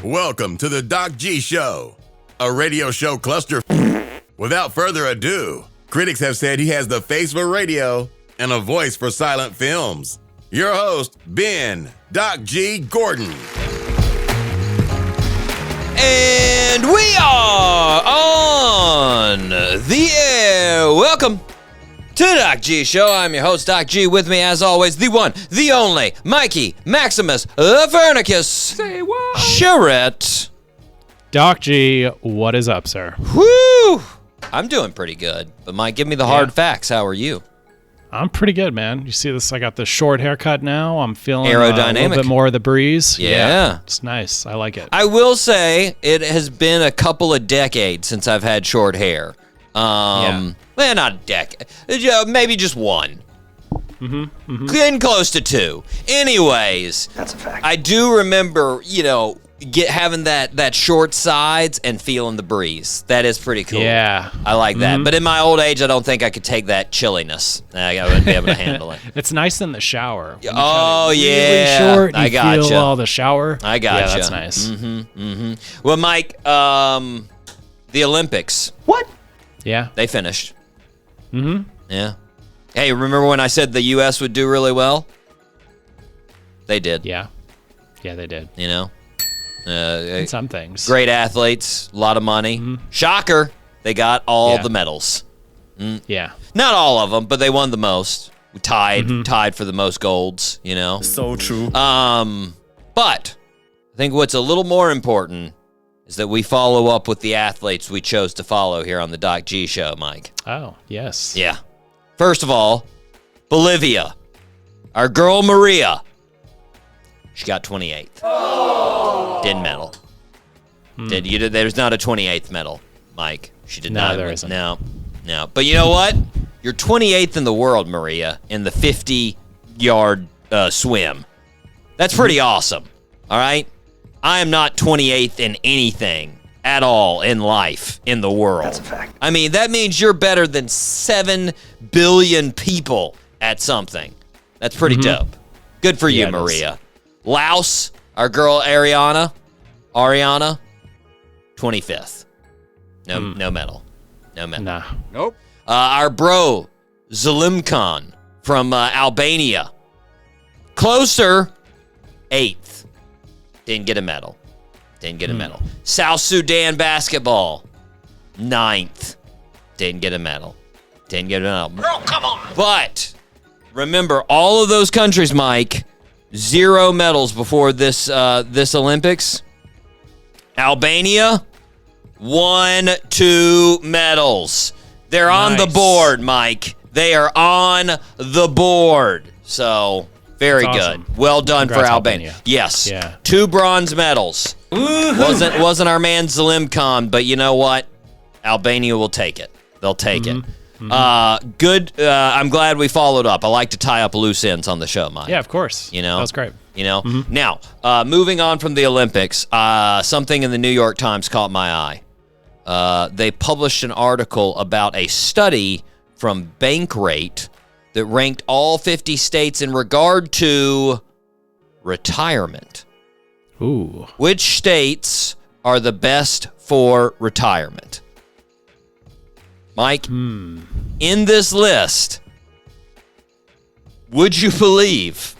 Welcome to the Doc G Show, a radio show cluster. Without further ado, critics have said he has the face for radio and a voice for silent films. Your host, Ben Doc G Gordon. And we are on the air. Welcome to the Doc G Show. I'm your host, Doc G. With me, as always, the one, the only, Mikey Maximus Lafernicus. Say what? Charette. Doc G, what is up, sir? Woo! I'm doing pretty good. But Mike, give me the hard facts. How are you? I'm pretty good, man. You see this? I got the short haircut now. I'm feeling aerodynamic. A little bit more of the breeze. Yeah. It's nice. I like it. I will say it has been a couple of decades since I've had short hair. Well, not a decade. Maybe just one. Getting close to two. Anyways. That's a fact. I do remember, having that short sides and feeling the breeze. That is pretty cool. Yeah. I like that. But in my old age, I don't think I could take that chilliness. I wouldn't be able to handle it. It's nice in the shower. Oh, yeah. Really short, I gotcha. Feel all the shower. I gotcha. Yeah, that's nice. Well, Mike, the Olympics. What? Yeah. They finished. Yeah. Hey, remember when I said the U.S. would do really well? They did. Yeah. Yeah, they did. In some things. Great athletes, a lot of money. Shocker, they got all the medals. Yeah. Not all of them, but they won the most. We tied for the most golds, So true. But I think what's a little more important is that we follow up with the athletes we chose to follow here on the Doc G Show, Mike. Oh, yes. Yeah. First of all, Bolivia. Our girl Maria. She got 28th. Didn't medal. There's not a 28th medal, Mike. She did not. No, there isn't. No. But you know what? You're 28th in the world, Maria, in the 50-yard swim. That's pretty awesome. All right? I am not 28th in anything at all in life, in the world. That's a fact. I mean, that means you're better than 7 billion people at something. That's pretty dope. Good for you, Maria. Laos, our girl Ariana, 25th. No medal. No medal. Nah. Nope. Our bro, Zalimkhan from Albania. Closer, 8th. Didn't get a medal. South Sudan basketball, 9th. Didn't get a medal. Girl, come on. But remember, all of those countries, Mike, 0 medals before this Olympics. Albania, 1, 2 medals. They're on the board, Mike. They are on the board. So, very awesome. good. Well done for Albania. Yes. Yeah. 2 bronze medals. Wasn't our man Zalimkhan, but you know what? Albania will take it. They'll take it. Good. I'm glad we followed up. I like to tie up loose ends on the show, Mike. Yeah, of course. That was great. Now, moving on from the Olympics, something in the New York Times caught my eye. They published an article about a study from Bankrate that ranked all 50 states in regard to retirement. Ooh. Which states are the best for retirement? Mike, in this list, would you believe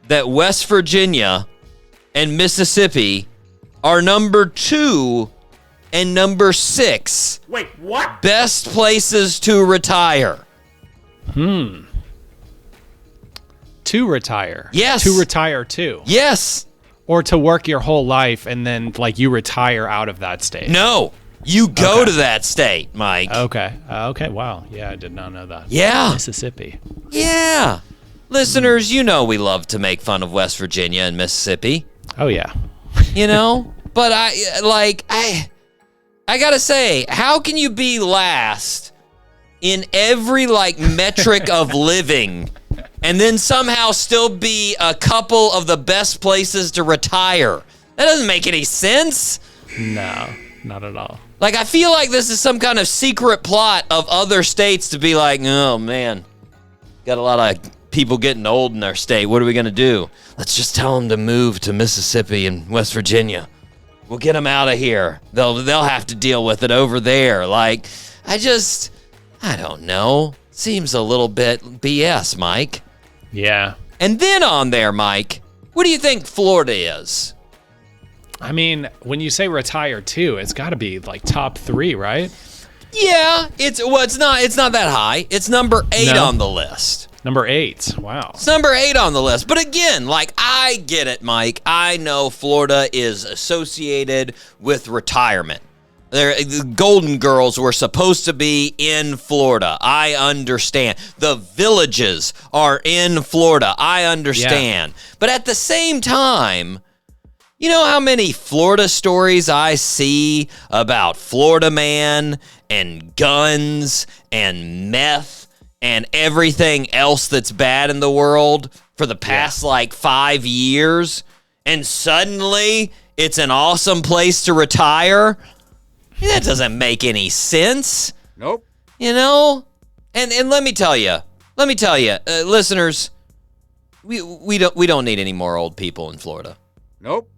that West Virginia and Mississippi are number 2 and number 6? Wait, what? Best places to retire. To retire. Yes. To retire to. Yes. Or to work your whole life and then you retire out of that state. No. You go to that state, Mike. Okay. Okay. Wow. Yeah, I did not know that. Yeah. Mississippi. Yeah. Listeners, we love to make fun of West Virginia and Mississippi. Oh yeah. But I gotta say, how can you be last in every metric of living and then somehow still be a couple of the best places to retire? That doesn't make any sense. No, not at all. I feel like this is some kind of secret plot of other states to be like, oh man, got a lot of people getting old in our state. What are we gonna do? Let's just tell them to move to Mississippi and West Virginia. We'll get them out of here. They'll have to deal with it over there. Like, I don't know. Seems a little bit BS, Mike. Yeah. And then on there, Mike, what do you think Florida is? I mean, when you say retire too, it's got to be like top 3, right? Yeah, it's not that high. It's number 8 on the list. Number 8. Wow. It's number 8 on the list. But again, like, I get it, Mike. I know Florida is associated with retirement. The Golden Girls were supposed to be in Florida. I understand. The Villages are in Florida. I understand. Yeah. But at the same time, you know how many Florida stories I see about Florida man and guns and meth and everything else that's bad in the world for the past, 5 years, and suddenly it's an awesome place to retire? That doesn't make any sense. Nope. You know? And let me tell you, listeners, we don't need any more old people in Florida. Nope.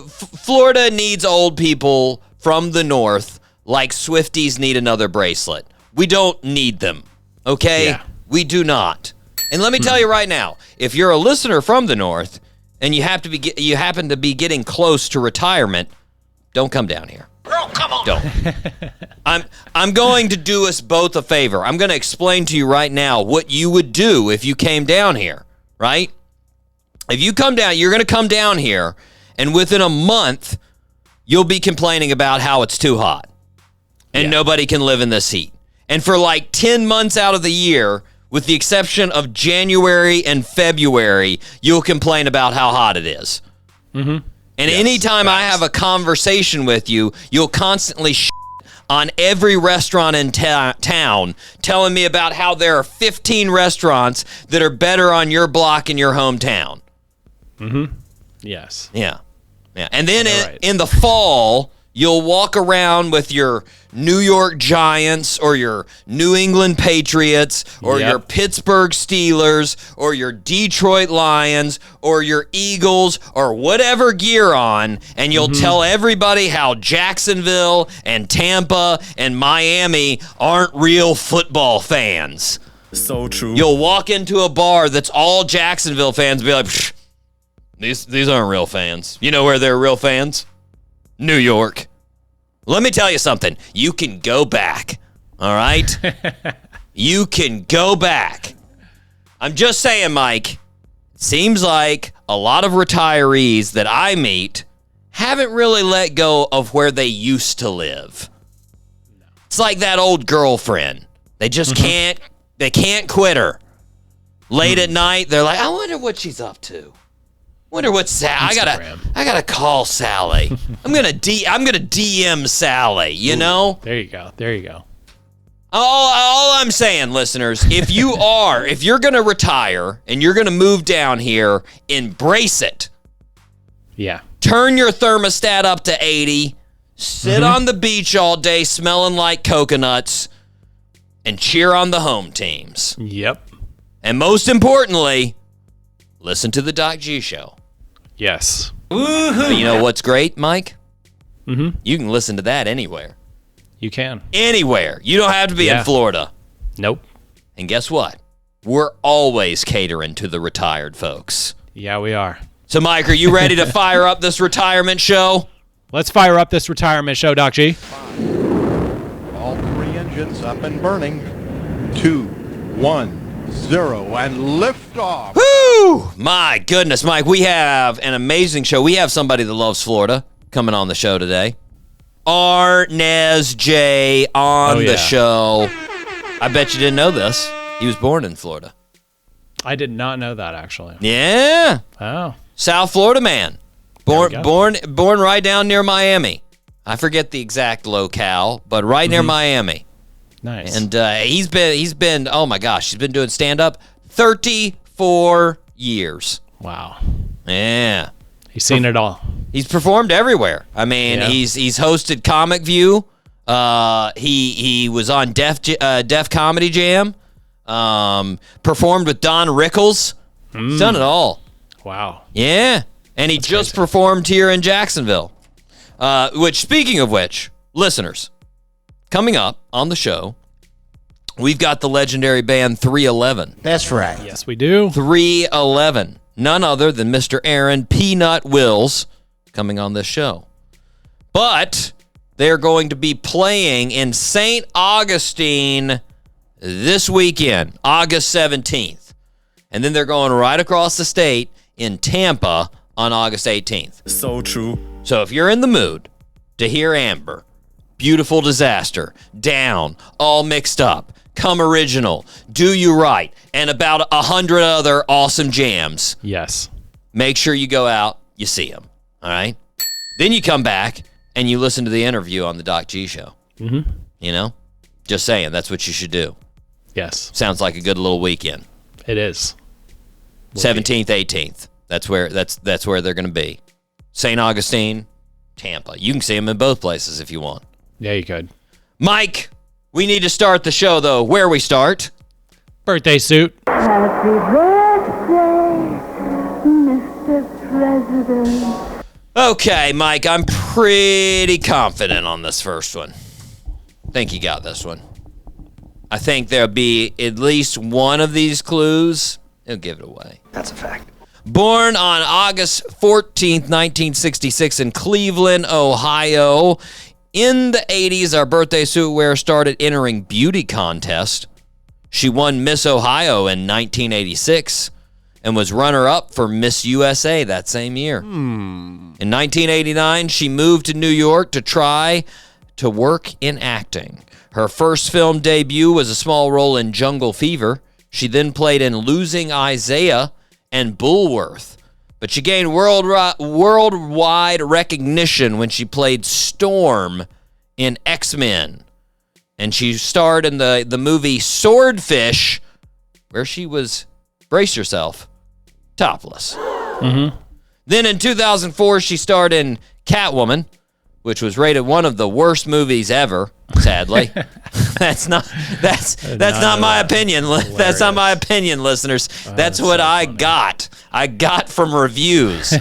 Florida needs old people from the north like Swifties need another bracelet. We don't need them. Okay? Yeah. We do not. And let me tell you right now, if you're a listener from the north and you happen to be getting close to retirement, don't come down here. Girl, come on. Don't. I'm going to do us both a favor. I'm going to explain to you right now what you would do if you came down here, right? If you come down, you're going to come down here, and within a month, you'll be complaining about how it's too hot and nobody can live in this heat. And for like 10 months out of the year, with the exception of January and February, you'll complain about how hot it is. Mm-hmm. And anytime I have a conversation with you, you'll constantly on every restaurant in town, telling me about how there are 15 restaurants that are better on your block in your hometown. Mm-hmm. Yes. Yeah. And then in the fall, you'll walk around with your New York Giants or your New England Patriots or your Pittsburgh Steelers or your Detroit Lions or your Eagles or whatever gear on, and you'll tell everybody how Jacksonville and Tampa and Miami aren't real football fans. So true. You'll walk into a bar that's all Jacksonville fans and be like, psh, these aren't real fans. You know where they're real fans? New York. Let me tell you something. You can go back, all right? You can go back. I'm just saying, Mike, it seems like a lot of retirees that I meet haven't really let go of where they used to live. It's like that old girlfriend. They just can't quit her. Late at night, they're like, I wonder what she's up to. Wonder what I gotta call Sally. I'm gonna DM Sally. You know. There you go. All I'm saying, listeners, if you're gonna retire and you're gonna move down here, embrace it. Yeah. Turn your thermostat up to 80. Sit on the beach all day, smelling like coconuts, and cheer on the home teams. Yep. And most importantly, listen to the Doc G Show. Yes. But you know what's great, Mike? Mm-hmm. You can listen to that anywhere. You can. Anywhere. You don't have to be in Florida. Nope. And guess what? We're always catering to the retired folks. Yeah, we are. So, Mike, are you ready to fire up this retirement show? Let's fire up this retirement show, Doc G. 5, all 3 engines up and burning. 2, 1, 0, and lift off. Woo! My goodness, Mike, we have an amazing show. We have somebody that loves Florida coming on the show today. Arnez J on the show. I bet you didn't know this. He was born in Florida. I did not know that, actually. Yeah. Oh. South Florida man. Born right down near Miami. I forget the exact locale, but right near Miami. Nice. And he's been oh my gosh, he's been doing stand-up 34 years. Wow. Yeah. He's seen it all. He's performed everywhere. I mean, he's hosted Comic View. He was on Def Comedy Jam. Performed with Don Rickles. He's done it all. Wow. Yeah. And he just performed here in Jacksonville. Which, speaking of which, listeners, coming up on the show, we've got the legendary band 311. That's right. Yes, we do. 311. None other than Mr. Aaron Peanut Wills coming on this show. But they're going to be playing in St. Augustine this weekend, August 17th. And then they're going right across the state in Tampa on August 18th. So true. So if you're in the mood to hear Amber, Beautiful Disaster, Down, All Mixed Up, Come Original, Do You Right, and about 100 other awesome jams, Yes. make sure you go out, you see them, all right? Then you come back and you listen to the interview on the Doc G Show. Mm-hmm. You know? Just saying, that's what you should do. Yes, Sounds like a good little weekend. it is. 17th, 18th. That's where they're going to be. St. Augustine, Tampa. You can see them in both places if you want. Yeah, you could. Mike, we need to start the show, though. Where we start? Birthday suit. Happy birthday, Mr. President. Okay, Mike, I'm pretty confident on this first one. Think you got this one. I think there'll be at least one of these clues. It'll give it away. That's a fact. Born on August 14th, 1966 in Cleveland, Ohio. In the 80s, our birthday suit wearer started entering beauty contests. She won Miss Ohio in 1986 and was runner-up for Miss USA that same year. In 1989, she moved to New York to try to work in acting. Her first film debut was a small role in Jungle Fever. She then played in Losing Isaiah and Bullworth. But she gained worldwide recognition when she played Storm in X-Men. And she starred in the movie Swordfish, where she was, brace yourself, topless. Mm-hmm. Then in 2004, she starred in Catwoman, which was rated one of the worst movies ever, sadly. That's not my opinion. That's not my opinion, listeners. That's what I got. I got from reviews.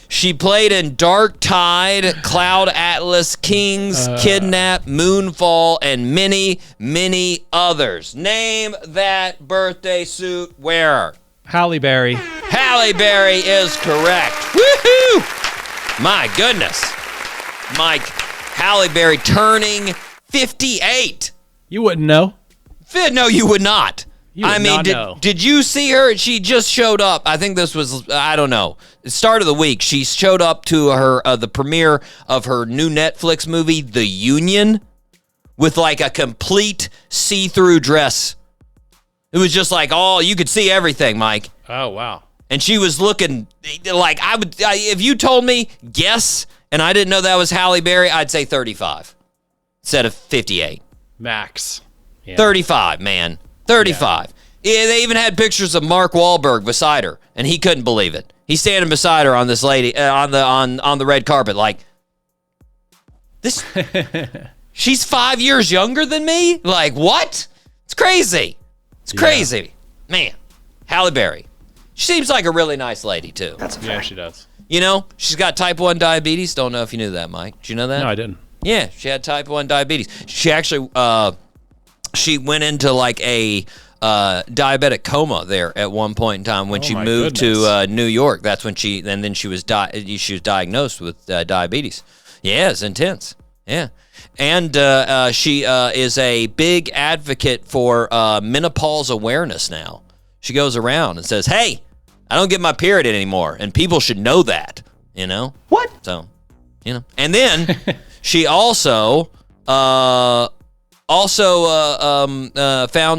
She played in Dark Tide, Cloud Atlas, Kings, Kidnap, Moonfall, and many, many others. Name that birthday suit wearer. Halle Berry. Halle Berry is correct. Woohoo! My goodness. Mike, Halle Berry turning 58. You wouldn't know. No, you would not. You would not know. Did you see her? She just showed up. I think this was, I don't know, the start of the week. She showed up to her the premiere of her new Netflix movie, The Union, with like a complete see-through dress. It was just like, you could see everything, Mike. Oh, wow. And she was looking like if you told me, guess, and I didn't know that was Halle Berry, I'd say 35 instead of 58. Max. Yeah. 35, man. 35. Yeah, they even had pictures of Mark Wahlberg beside her, and he couldn't believe it. He's standing beside her on this lady on the red carpet, like this. She's 5 years younger than me. Like what? It's crazy. It's crazy, man. Halle Berry. She seems like a really nice lady too. That's a fact. Yeah, she does. You know, she's got type 1 diabetes. Don't know if you knew that, Mike. Did you know that? No, I didn't. Yeah, she had type 1 diabetes. She actually she went into like a diabetic coma there at one point in time when she moved to New York. That's when she was diagnosed with diabetes. Yeah, it's intense. Yeah. And she is a big advocate for menopause awareness now. She goes around and says, hey, I don't get my period anymore, and people should know that, you know? What? So, you know. And then she also found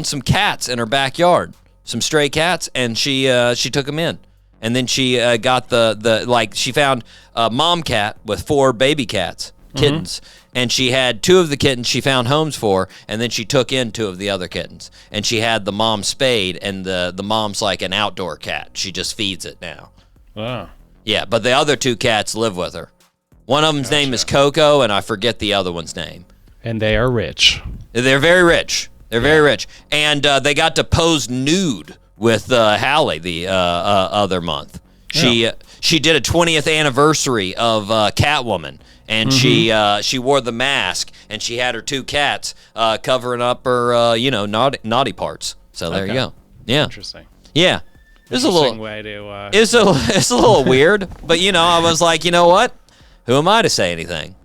some cats in her backyard, some stray cats, and she took them in. And then she got she found a mom cat with 4 baby cats, kittens. Mm-hmm. And she had 2 of the kittens she found homes for, and then she took in 2 of the other kittens. And she had the mom spayed, and the mom's like an outdoor cat. She just feeds it now. Wow. Yeah, but the other 2 cats live with her. One of them's name is Coco, and I forget the other one's name. And they are rich. They're very rich. They're very rich. And they got to pose nude with Halle the other month. She did a 20th anniversary of Catwoman, and she wore the mask, and she had her 2 cats covering up her naughty parts. So there you go. Yeah. Interesting. Yeah. It's a little way to. It's a little weird, but I was like, you know what? Who am I to say anything?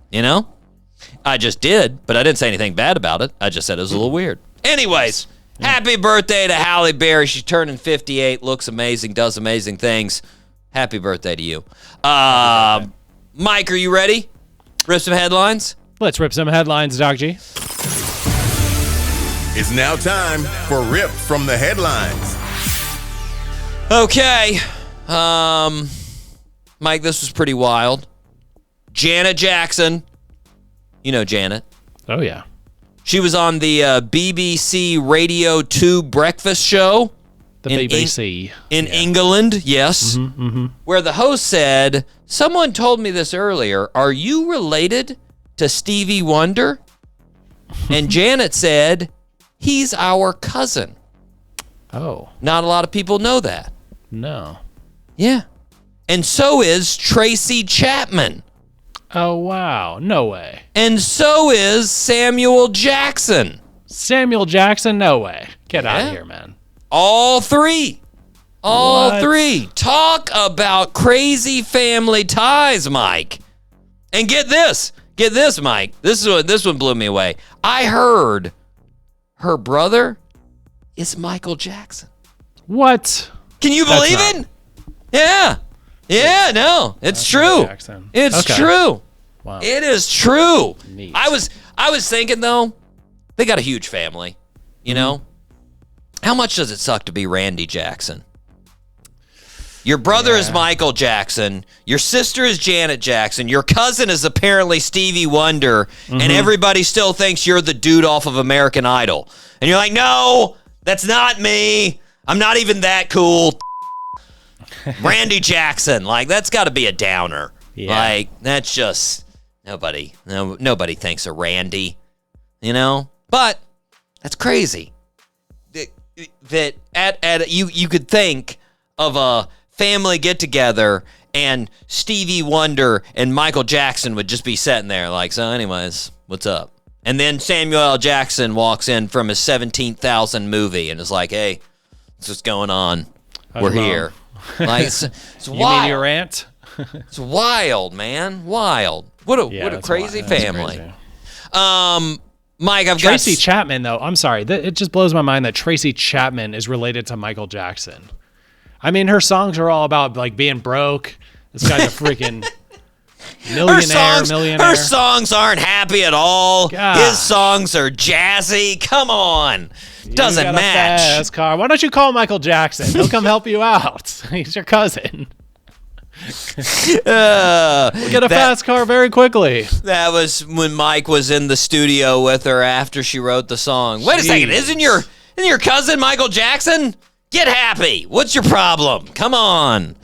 I just did, but I didn't say anything bad about it. I just said it was a little weird. Anyways, happy birthday to Halle Berry. She's turning 58, looks amazing, does amazing things. Happy birthday to you. Mike, are you ready? Rip some headlines? Let's rip some headlines, Doc G. It's now time for Rip from the Headlines. Okay. Mike, this was pretty wild. Janet Jackson. You know Janet. Oh, yeah. She was on the BBC Radio 2 breakfast show. The BBC. In England, yes. Where the host said, someone told me this earlier, are you related to Stevie Wonder? And Janet said, he's our cousin. Oh. Not a lot of people know that. No. Yeah. And so is Tracy Chapman. Oh, wow. No way. And so is Samuel Jackson. Samuel Jackson? No way. Get out of here, man. All three. All What? three. Talk about crazy family ties, Mike. And get this. Get this, Mike. This one blew me away. I heard her brother is Michael Jackson. What? Can you That's believe not- it? Yeah. Yeah, no. It's That's true. Michael Jackson. It's Okay. true. Wow. It is true. Neat. I was thinking though, they got a huge family. You know? How much does it suck to be Randy Jackson? Your brother is Michael Jackson. Your sister is Janet Jackson. Your cousin is apparently Stevie Wonder. And everybody still thinks you're the dude off of American Idol. And you're like, no, that's not me. I'm not even that cool. Randy Jackson. Like, that's got to be a downer. Yeah. Like, that's just, nobody thinks of Randy, But that's crazy. That at you could think of a family get together and Stevie Wonder and Michael Jackson would just be sitting there like, so anyways, what's up? And then Samuel L. Jackson walks in from his 17,000 movie and is like, hey, what's going on? We're here. Like, it's You wild. mean your aunt? It's wild, man. Wild. What a that's crazy wild. That's family. crazy. Mike, I've Tracy got Chapman, though. I'm sorry. It just blows my mind that Tracy Chapman is related to Michael Jackson. I mean, her songs are all about like being broke. This guy's a freaking millionaire. Her songs aren't happy at all. God. His songs are jazzy. Come on. Doesn't You got a match. fast car. Why don't you call Michael Jackson? He'll come help you out. He's your cousin. Get a fast car very quickly. That was when Mike was in the studio with her after she wrote the song. Wait a second, isn't your cousin Michael Jackson? Get happy. What's your problem? Come on.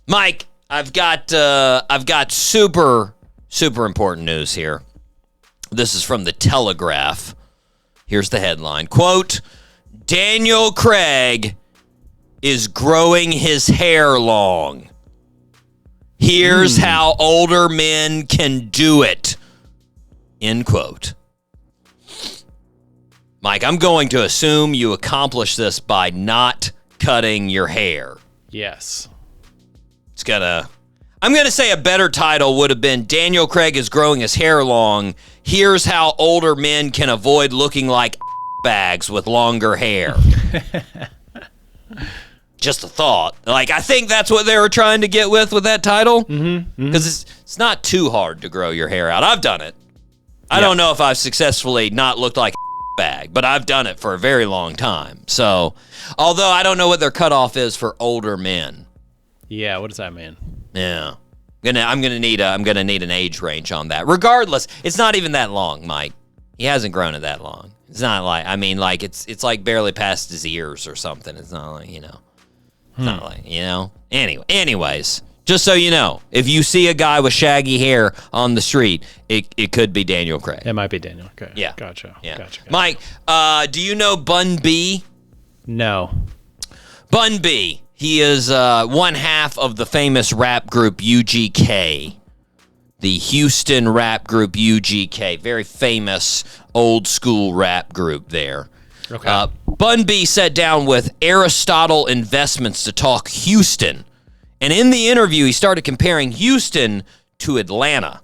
Mike, I've got super important news here. This is from the Telegraph. Here's the headline. Quote, Daniel Craig is growing his hair long. Here's how older men can do it. End quote. Mike, I'm going to assume you accomplish this by not cutting your hair. Yes. I'm going to say a better title would have been Daniel Craig is growing his hair long. Here's how older men can avoid looking like bags with longer hair. Just a thought. Like, I think that's what they were trying to get with that title. Because it's not too hard to grow your hair out. I've done it. I don't know if I've successfully not looked like a bag, but I've done it for a very long time. So, although I don't know what their cutoff is for older men. Yeah, what does that mean? Yeah. I'm gonna need an age range on that. Regardless, it's not even that long, Mike. He hasn't grown it that long. It's not like, it's like barely past his ears or something. It's not like, It's not like, Anyways, just so you know, if you see a guy with shaggy hair on the street, it could be Daniel Craig. It might be Daniel. Okay. Yeah. Gotcha. Yeah. Gotcha. Mike, do you know Bun B? No. Bun B. He is one half of the famous rap group UGK. The Houston rap group UGK. Very famous old school rap group there. Okay. Bun B sat down with Aristotle Investments to talk Houston. And in the interview, he started comparing Houston to Atlanta.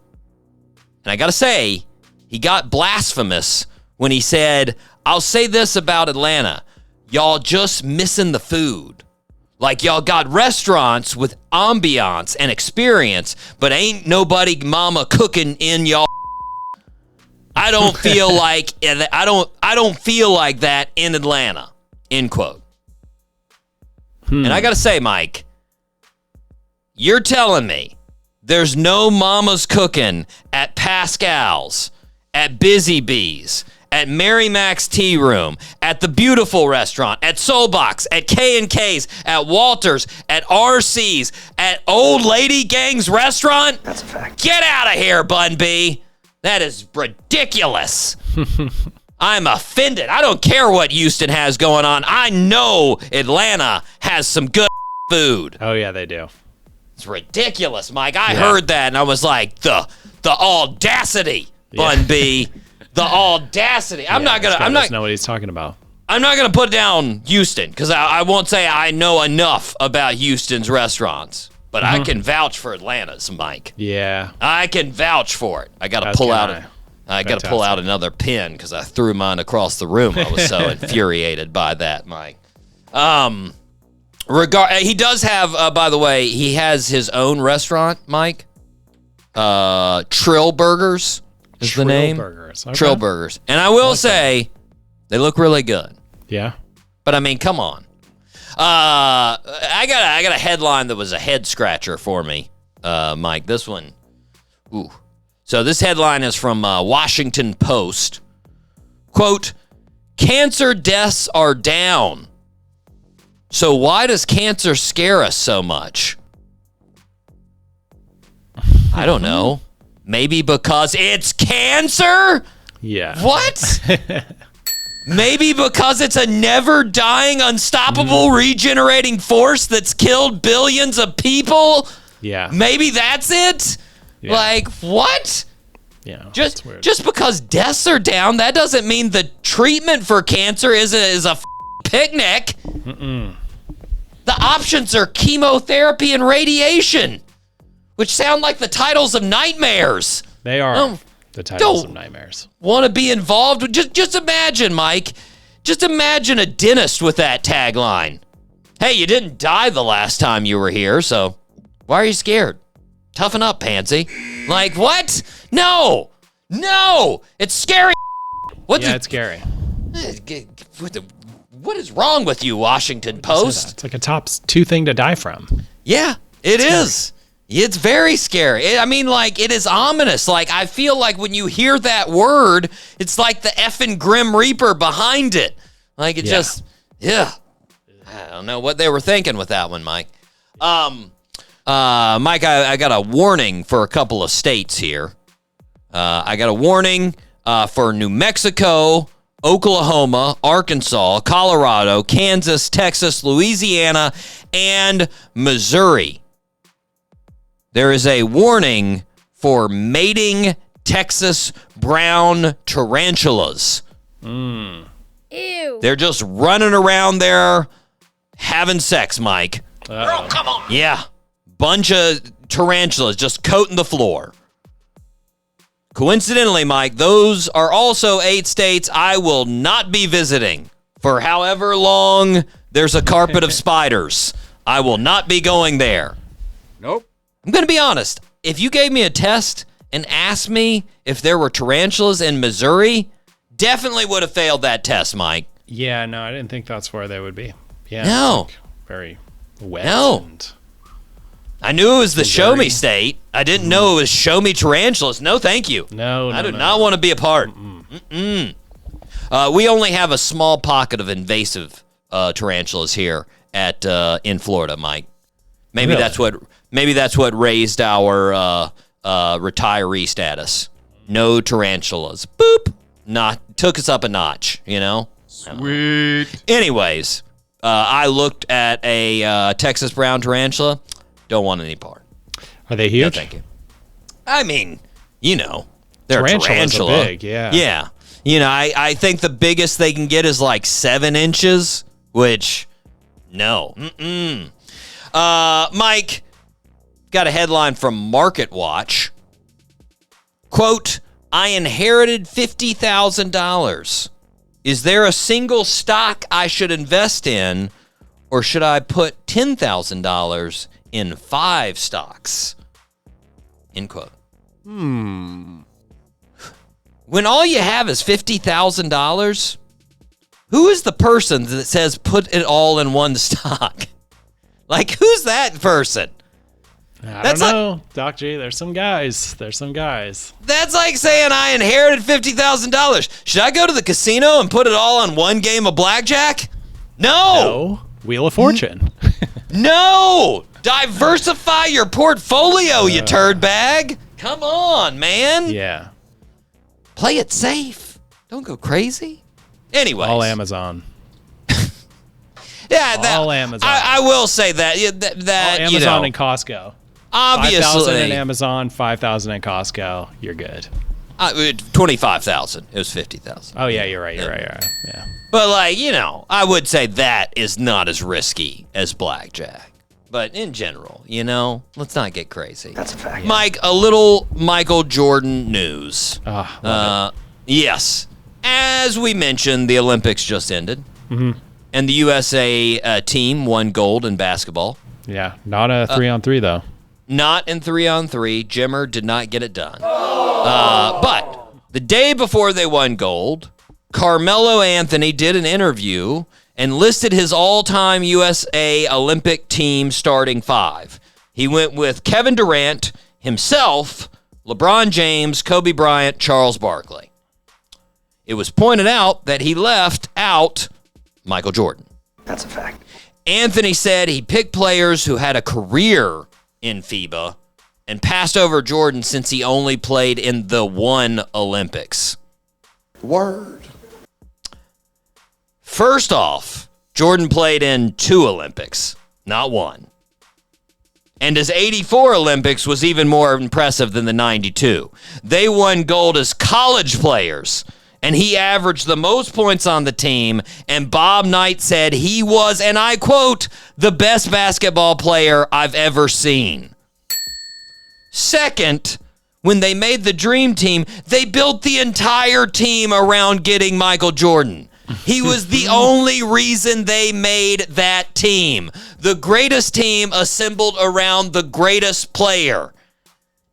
And I got to say, he got blasphemous when he said, I'll say this about Atlanta. Y'all just missing the food. Like y'all got restaurants with ambiance and experience, but ain't nobody mama cooking in y'all. I don't feel like I don't feel like that in Atlanta. End quote. And I gotta say, Mike, you're telling me there's no mamas cooking at Pascal's, at Busy Bees, at Mary Mac's Tea Room, at the Beautiful Restaurant, at Soulbox, at K&K's, at Walter's, at RC's, at Old Lady Gang's Restaurant? That's a fact. Get out of here, Bun B. That is ridiculous. I'm offended. I don't care what Houston has going on. I know Atlanta has some good food. Oh, yeah, they do. It's ridiculous, Mike. I heard that, and I was like, the audacity, Bun B. The audacity. I'm not doesn't know what he's talking about. I'm not gonna put down Houston because I won't say I know enough about Houston's restaurants, but I can vouch for Atlanta's, Mike. Yeah. I can vouch for it. I gotta As pull can out. I. I gotta pull out another pen because I threw mine across the room. I was so infuriated by that, Mike. He does have, by the way, he has his own restaurant, Mike. Trill Burgers is the name. Burgers. Okay. Trill Burgers. And I will say, they look really good. Yeah. But I mean, come on. I got a headline that was a head scratcher for me, Mike. This one. Ooh. So this headline is from Washington Post. Quote, cancer deaths are down. So why does cancer scare us so much? I don't know. Maybe because it's cancer? Yeah. What? Maybe because it's a never-dying, unstoppable, regenerating force that's killed billions of people? Yeah. Maybe that's it? Yeah. Like, what? Yeah. Just that's weird. just because deaths are down, that doesn't mean the treatment for cancer is a picnic. The options are chemotherapy and radiation, which sound like the titles of nightmares. They are Oh, the titles don't- of nightmares. Want to be involved? Just imagine, Mike. Just imagine a dentist with that tagline. Hey, you didn't die the last time you were here, so why are you scared? Toughen up, pansy. Like, what? No, it's scary. What's Yeah, it's scary. what is wrong with you, Washington Post? It's like a top 2 thing to die from. Yeah, it is. It's very scary. It is ominous. Like, I feel like when you hear that word, it's like the effing Grim Reaper behind it. Like, it just, I don't know what they were thinking with that one, Mike. Mike, I got a warning for a couple of states here. I got a warning for New Mexico, Oklahoma, Arkansas, Colorado, Kansas, Texas, Louisiana, and Missouri. There is a warning for mating Texas brown tarantulas. Ew. They're just running around there having sex, Mike. Uh-oh. Come on. Yeah. Bunch of tarantulas just coating the floor. Coincidentally, Mike, those are also 8 states I will not be visiting for however long there's a carpet of spiders. I will not be going there. Nope. I'm going to be honest. If you gave me a test and asked me if there were tarantulas in Missouri, definitely would have failed that test, Mike. Yeah, no, I didn't think that's where they would be. Yeah. No. It's like very wet. No. and- I knew it was the show me Missouri. state. I didn't know it was show me tarantulas. No, thank you. No, I do no. not want to be a part. We only have a small pocket of invasive tarantulas here in Florida, Mike. Maybe Really? that's what raised our retiree status. No tarantulas. Boop. Took us up a notch, you know? Sweet. Anyways, I looked at a Texas brown tarantula. Don't want any part. Are they huge? No, thank you. I mean, they're Tarantulas tarantula. are big, yeah. Yeah. I think the biggest they can get is like 7 inches, which, no. Mike, got a headline from Market Watch. Quote, I inherited $50,000. Is there a single stock I should invest in, or should I put $10,000 in 5 stocks? End quote. When all you have is $50,000, who is the person that says put it all in one stock? Like, who's that person? I don't know, Doc G. There's some guys. That's like saying I inherited $50,000. Should I go to the casino and put it all on one game of blackjack? No. Wheel of Fortune. No. Diversify your portfolio, you turd bag. Come on, man. Yeah. Play it safe. Don't go crazy. Anyways. All Amazon. Yeah, all Amazon. I will say that. That all Amazon and Costco. Obviously. 5,000 in Amazon, 5,000 in Costco. You're good. 25,000. It was 50,000. Oh, yeah, you're right. Yeah. But, I would say that is not as risky as blackjack. But in general, let's not get crazy. That's a fact. Mike, a little Michael Jordan news. Love it. Yes. As we mentioned, the Olympics just ended. Mm-hmm. And the USA team won gold in basketball. Yeah, not a 3-on-3, though. Not in 3-on-3. Jimmer did not get it done. But the day before they won gold, Carmelo Anthony did an interview and listed his all-time USA Olympic team starting 5. He went with Kevin Durant, himself, LeBron James, Kobe Bryant, Charles Barkley. It was pointed out that he left out Michael Jordan. That's a fact. Anthony said he picked players who had a career in FIBA and passed over Jordan since he only played in the one Olympics. Word. First off, Jordan played in 2 Olympics, not 1. And his 84 Olympics was even more impressive than the 92. They won gold as college players, and he averaged the most points on the team, and Bob Knight said he was, and I quote, the best basketball player I've ever seen. Second, when they made the Dream Team, they built the entire team around getting Michael Jordan. He was the only reason they made that team. The greatest team assembled around the greatest player.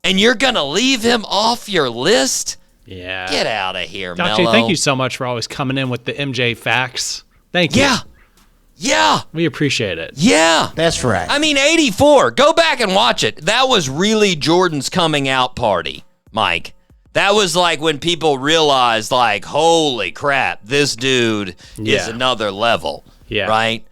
And you're going to leave him off your list? Yeah. Get out of here, Doc Mello. J, thank you so much for always coming in with the MJ facts. Thank you. Yeah. We appreciate it. Yeah. That's right. I mean, 84. Go back and watch it. That was really Jordan's coming out party, Mike. That was like when people realized, like, holy crap, this dude is another level. Yeah. Right?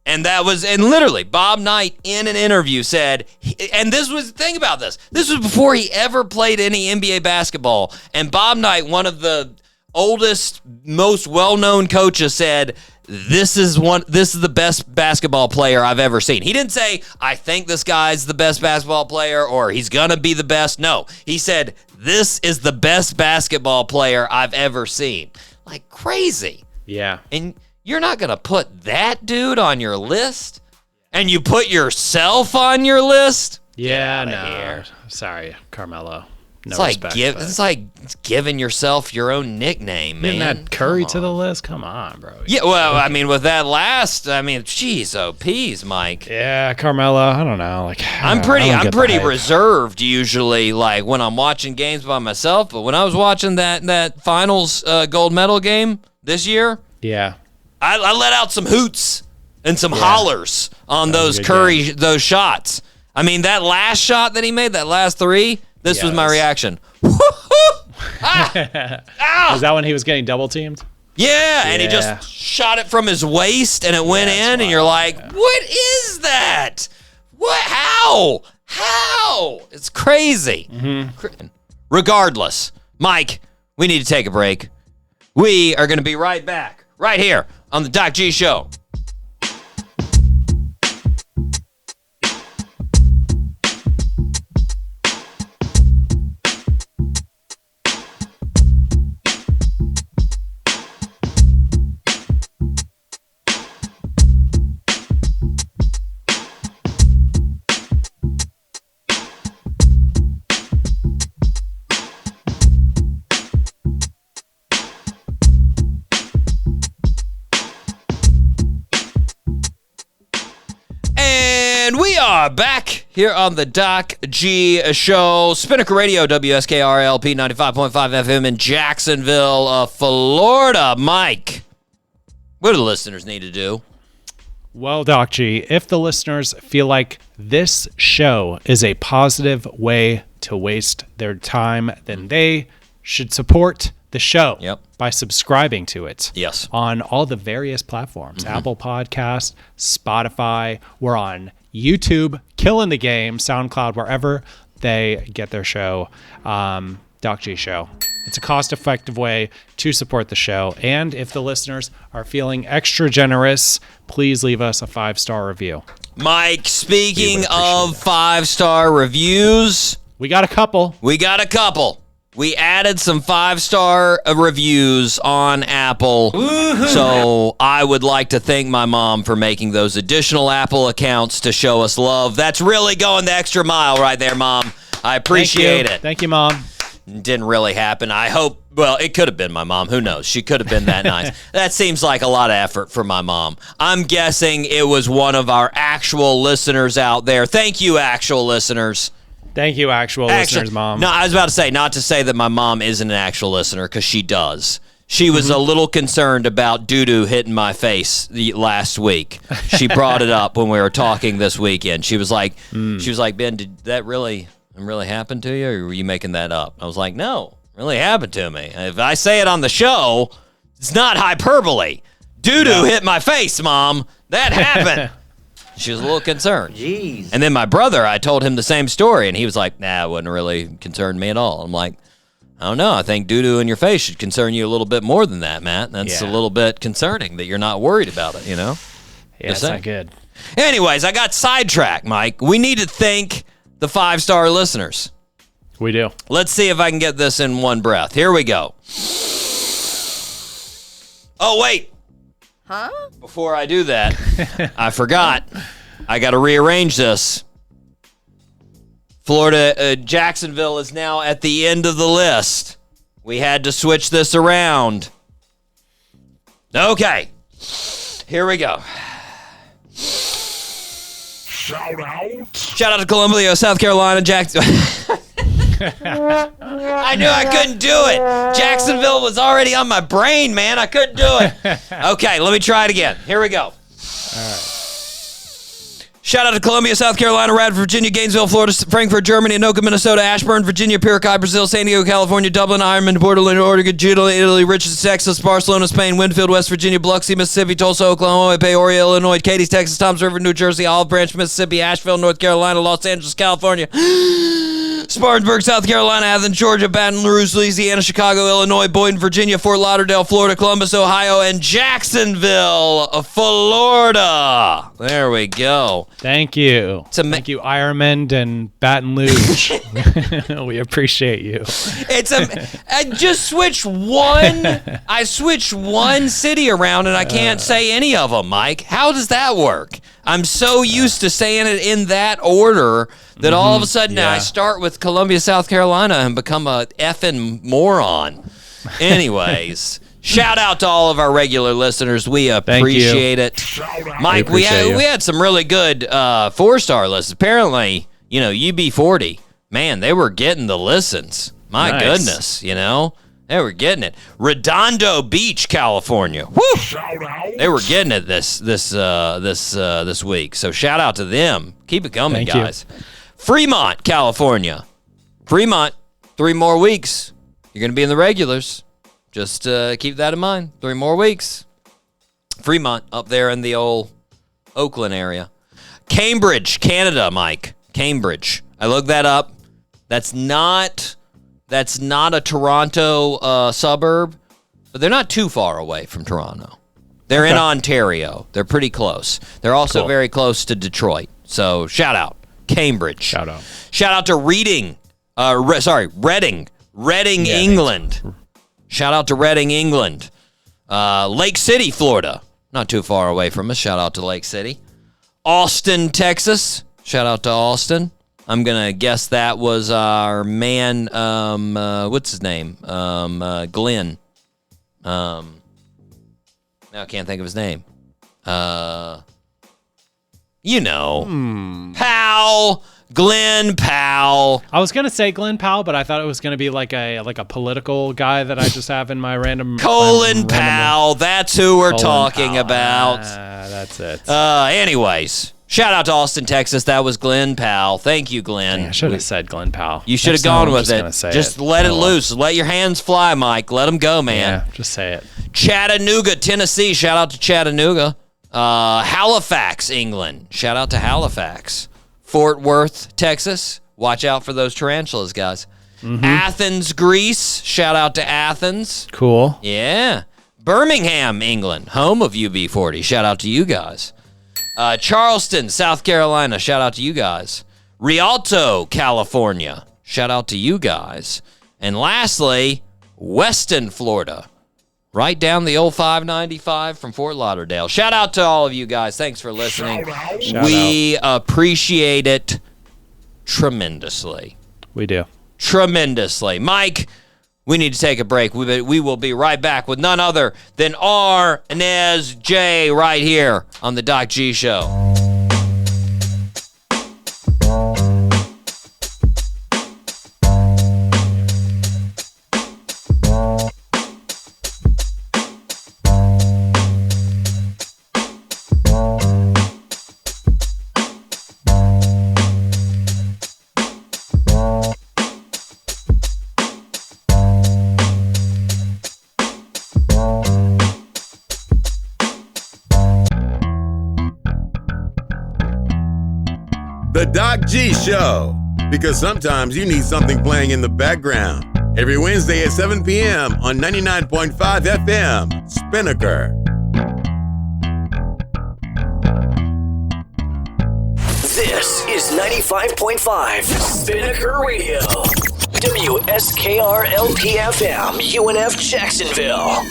And literally, Bob Knight in an interview said, and this was the thing about this. This was before he ever played any NBA basketball. And Bob Knight, one of the oldest, most well-known coaches, said, this is the best basketball player I've ever seen. He didn't say, I think this guy's the best basketball player or he's going to be the best. No, he said, this is the best basketball player I've ever seen. Like crazy. Yeah. And you're not going to put that dude on your list? And you put yourself on your list? Yeah, Get outta no. here. Sorry, Carmelo. No It's like respect, it's like giving yourself your own nickname, man. Getting that Curry Come to on. the list? Come on, bro. Yeah, well, I mean, with that last, geez, P's, Mike. Yeah, Carmelo. I don't know. Like, I'm I pretty don't get the hype. reserved usually, like when I'm watching games by myself. But when I was watching that finals gold medal game this year, Yeah. I let out some hoots and some hollers on those good Curry those shots. I mean, that last shot that he made, that last 3. This was my reaction. Ah! Was that when he was getting double teamed? Yeah, and he Yeah. just shot it from his waist, and it went in, and you're like, what is that? What? How? It's crazy. Regardless, Mike, we need to take a break. We are going to be right back, right here on the Doc G Show. are back here on the Doc G Show. Spinnaker Radio, WSKRLP 95.5 FM in Jacksonville, Florida. Mike, what do the listeners need to do? Well, Doc G, if the listeners feel like this show is a positive way to waste their time, then they should support the show by subscribing to it. Yes. On all the various platforms, Apple Podcasts, Spotify. We're on YouTube, killing the game, SoundCloud, wherever they get their show. Doc G Show. It's a cost-effective way to support the show. And if the listeners are feeling extra generous, please leave us a 5-star review. Mike, speaking of 5-star reviews, we got a couple. We added some 5-star reviews on Apple. So I would like to thank my mom for making those additional Apple accounts to show us love. That's really going the extra mile right there, Mom. I appreciate it. Thank you, Mom. Didn't really happen. I hope, well, it could have been my mom. Who knows? She could have been that nice. That seems like a lot of effort for my mom. I'm guessing it was one of our actual listeners out there. Thank you, actual listeners. Thank you, actual listeners, Mom. No, I was about to say, not to say that my mom isn't an actual listener, because she does. She was a little concerned about doo-doo hitting my face last week. She brought it up when we were talking this weekend. She was like, Ben, did that really happen to you, or were you making that up? I was like, no, it really happened to me. If I say it on the show, it's not hyperbole. Doo-doo hit my face, Mom. That happened. She was a little concerned. Jeez. And then my brother, I told him the same story, and he was like, nah, it wouldn't really concern me at all. I'm like, I don't know. I think doo-doo in your face should concern you a little bit more than that, Matt. That's a little bit concerning that you're not worried about it, you know? Yeah, it's not good. Anyways, I got sidetracked, Mike. We need to thank the 5-star listeners. We do. Let's see if I can get this in one breath. Here we go. Oh, wait. Huh? Before I do that, I forgot. I got to rearrange this. Florida, Jacksonville is now at the end of the list. We had to switch this around. Okay. Here we go. Shout out to Columbia, South Carolina, Jacksonville. I knew I couldn't do it. Jacksonville was already on my brain, man. I couldn't do it. Okay, let me try it again. Here we go. All right. Shout out to Columbia, South Carolina, Radford, Virginia, Gainesville, Florida, Frankfurt, Germany, Anoka, Minnesota, Ashburn, Virginia, Piracai, Brazil, San Diego, California, Dublin, Ireland, Portland, Oregon, Judah, Italy, Richardson, Texas, Barcelona, Spain, Winfield, West Virginia, Biloxi, Mississippi, Tulsa, Oklahoma, Peoria, Illinois, Katy, Texas, Toms River, New Jersey, Olive Branch, Mississippi, Asheville, North Carolina, Los Angeles, California, Spartanburg, South Carolina, Athens, Georgia, Baton Rouge, Louisiana, Chicago, Illinois, Boynton, Virginia, Fort Lauderdale, Florida, Columbus, Ohio, and Jacksonville, Florida. There we go. Thank you. Thank you, Ireland and Baton Rouge. We appreciate you. I just switched one. I switched one city around, and I can't say any of them, Mike. How does that work? I'm so used to saying it in that order that all of a sudden I start with Columbia, South Carolina, and become a effing moron. Anyways, shout out to all of our regular listeners. We appreciate it. Mike, we had some really good 4-star lists. Apparently, UB40, man, they were getting the listens. My goodness, they were getting it. Redondo Beach, California. Woo! They were getting it this week. So shout out to them. Keep it coming, guys. Fremont, California. Fremont, 3 more weeks. You're going to be in the regulars. Just keep that in mind. 3 more weeks. Fremont, up there in the old Oakland area. Cambridge, Canada, Mike. Cambridge. I looked that up. That's not a Toronto suburb, but they're not too far away from Toronto. They're in Ontario. They're pretty close. They're also very close to Detroit. So shout out. Cambridge. Shout out to Reading. Reading, England. Shout out to Reading, England. Lake City, Florida. Not too far away from us. Shout out to Lake City. Austin, Texas. Shout out to Austin. I'm going to guess that was our man, what's his name? Glenn. Now I can't think of his name. You know. Powell. Glenn Powell. I was gonna say Glenn Powell, but I thought it was gonna be like a political guy that I just have in my random. Colin Powell. That's who we're Colin talking Powell. about. That's it. Anyways, shout out to Austin, Texas. That was Glenn Powell. Thank you, Glenn. I should have said Glenn Powell. You should have Next time gone I'm with just it. Just let it loose. Let your hands fly, Mike. Let them go, man. Yeah, just say it. Chattanooga, Tennessee. Shout out to Chattanooga. Halifax, England. Shout out to Halifax. Fort Worth, Texas. Watch out for those tarantulas, guys. Athens, Greece. Shout out to Athens. Cool. Yeah. Birmingham, England. Home of UB40. Shout out to you guys. Charleston, South Carolina. Shout out to you guys. Rialto, California. Shout out to you guys. And lastly, Weston, Florida. Right down the old 595 from Fort Lauderdale. Shout out to all of you guys. Thanks for listening. We appreciate it tremendously. We do. Tremendously. Mike, we need to take a break. We will be right back with none other than Arnez J right here on the Doc G Show. The Doc G Show. Because sometimes you need something playing in the background. Every Wednesday at 7 p.m. on 99.5 FM, Spinnaker. This is 95.5 Spinnaker Radio. WSKR-LP-FM, UNF Jacksonville.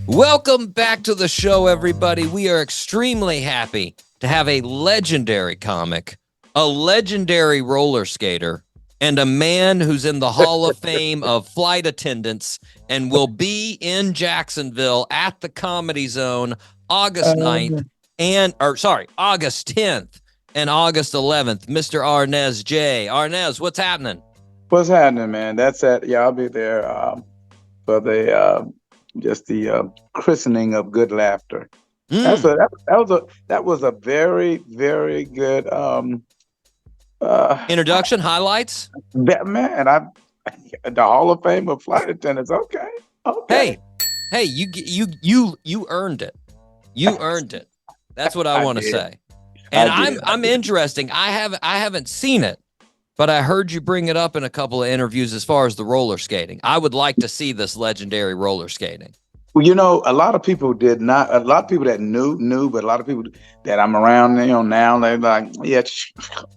Welcome back to the show, everybody. We are extremely happy to have a legendary comic, a legendary roller skater, and a man who's in the Hall of Fame of flight attendants and will be in Jacksonville at the Comedy Zone August 9th August 10th and August 11th. Mr. Arnez J. Arnez, what's happening? What's happening, man? That's it. Yeah, I'll be there for the christening of good laughter. That was a very, very good Introduction, highlights. The Hall of Fame of flight attendants. Okay. Hey, you earned it. You earned it. That's what I want to say. And I'm interesting. I haven't seen it, but I heard you bring it up in a couple of interviews as far as the roller skating. I would like to see this legendary roller skating. Well, a lot of people did not. A lot of people that knew, but a lot of people that I'm around, now they're like, yeah,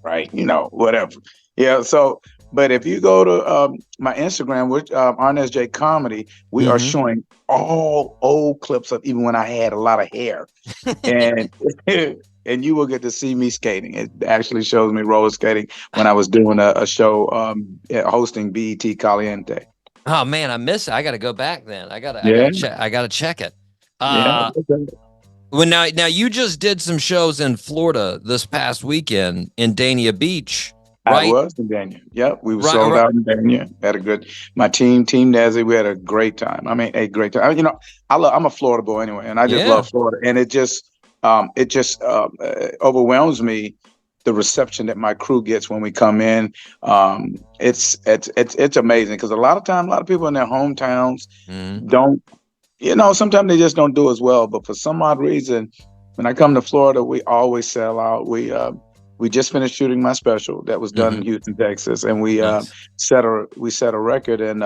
right, whatever. Yeah. So, but if you go to my Instagram, which Arnez J Comedy, we are showing all old clips of even when I had a lot of hair, and and you will get to see me skating. It actually shows me roller skating when I was doing a show hosting BET Caliente. Oh man, I miss it. I got to go back then. I got to check it. Well, now you just did some shows in Florida this past weekend in Dania Beach, right? I was in Dania. Yep, we were sold out in Dania. Had my team Dazzy. We had a great time. I mean, a great time. I'm a Florida boy anyway, and I just love Florida. And it just overwhelms me, the reception that my crew gets when we come in. It's amazing, because a lot of people in their hometowns don't, sometimes they just don't do as well. But for some odd reason, when I come to Florida, we always sell out. We just finished shooting my special that was done in Houston, Texas, and we set a record in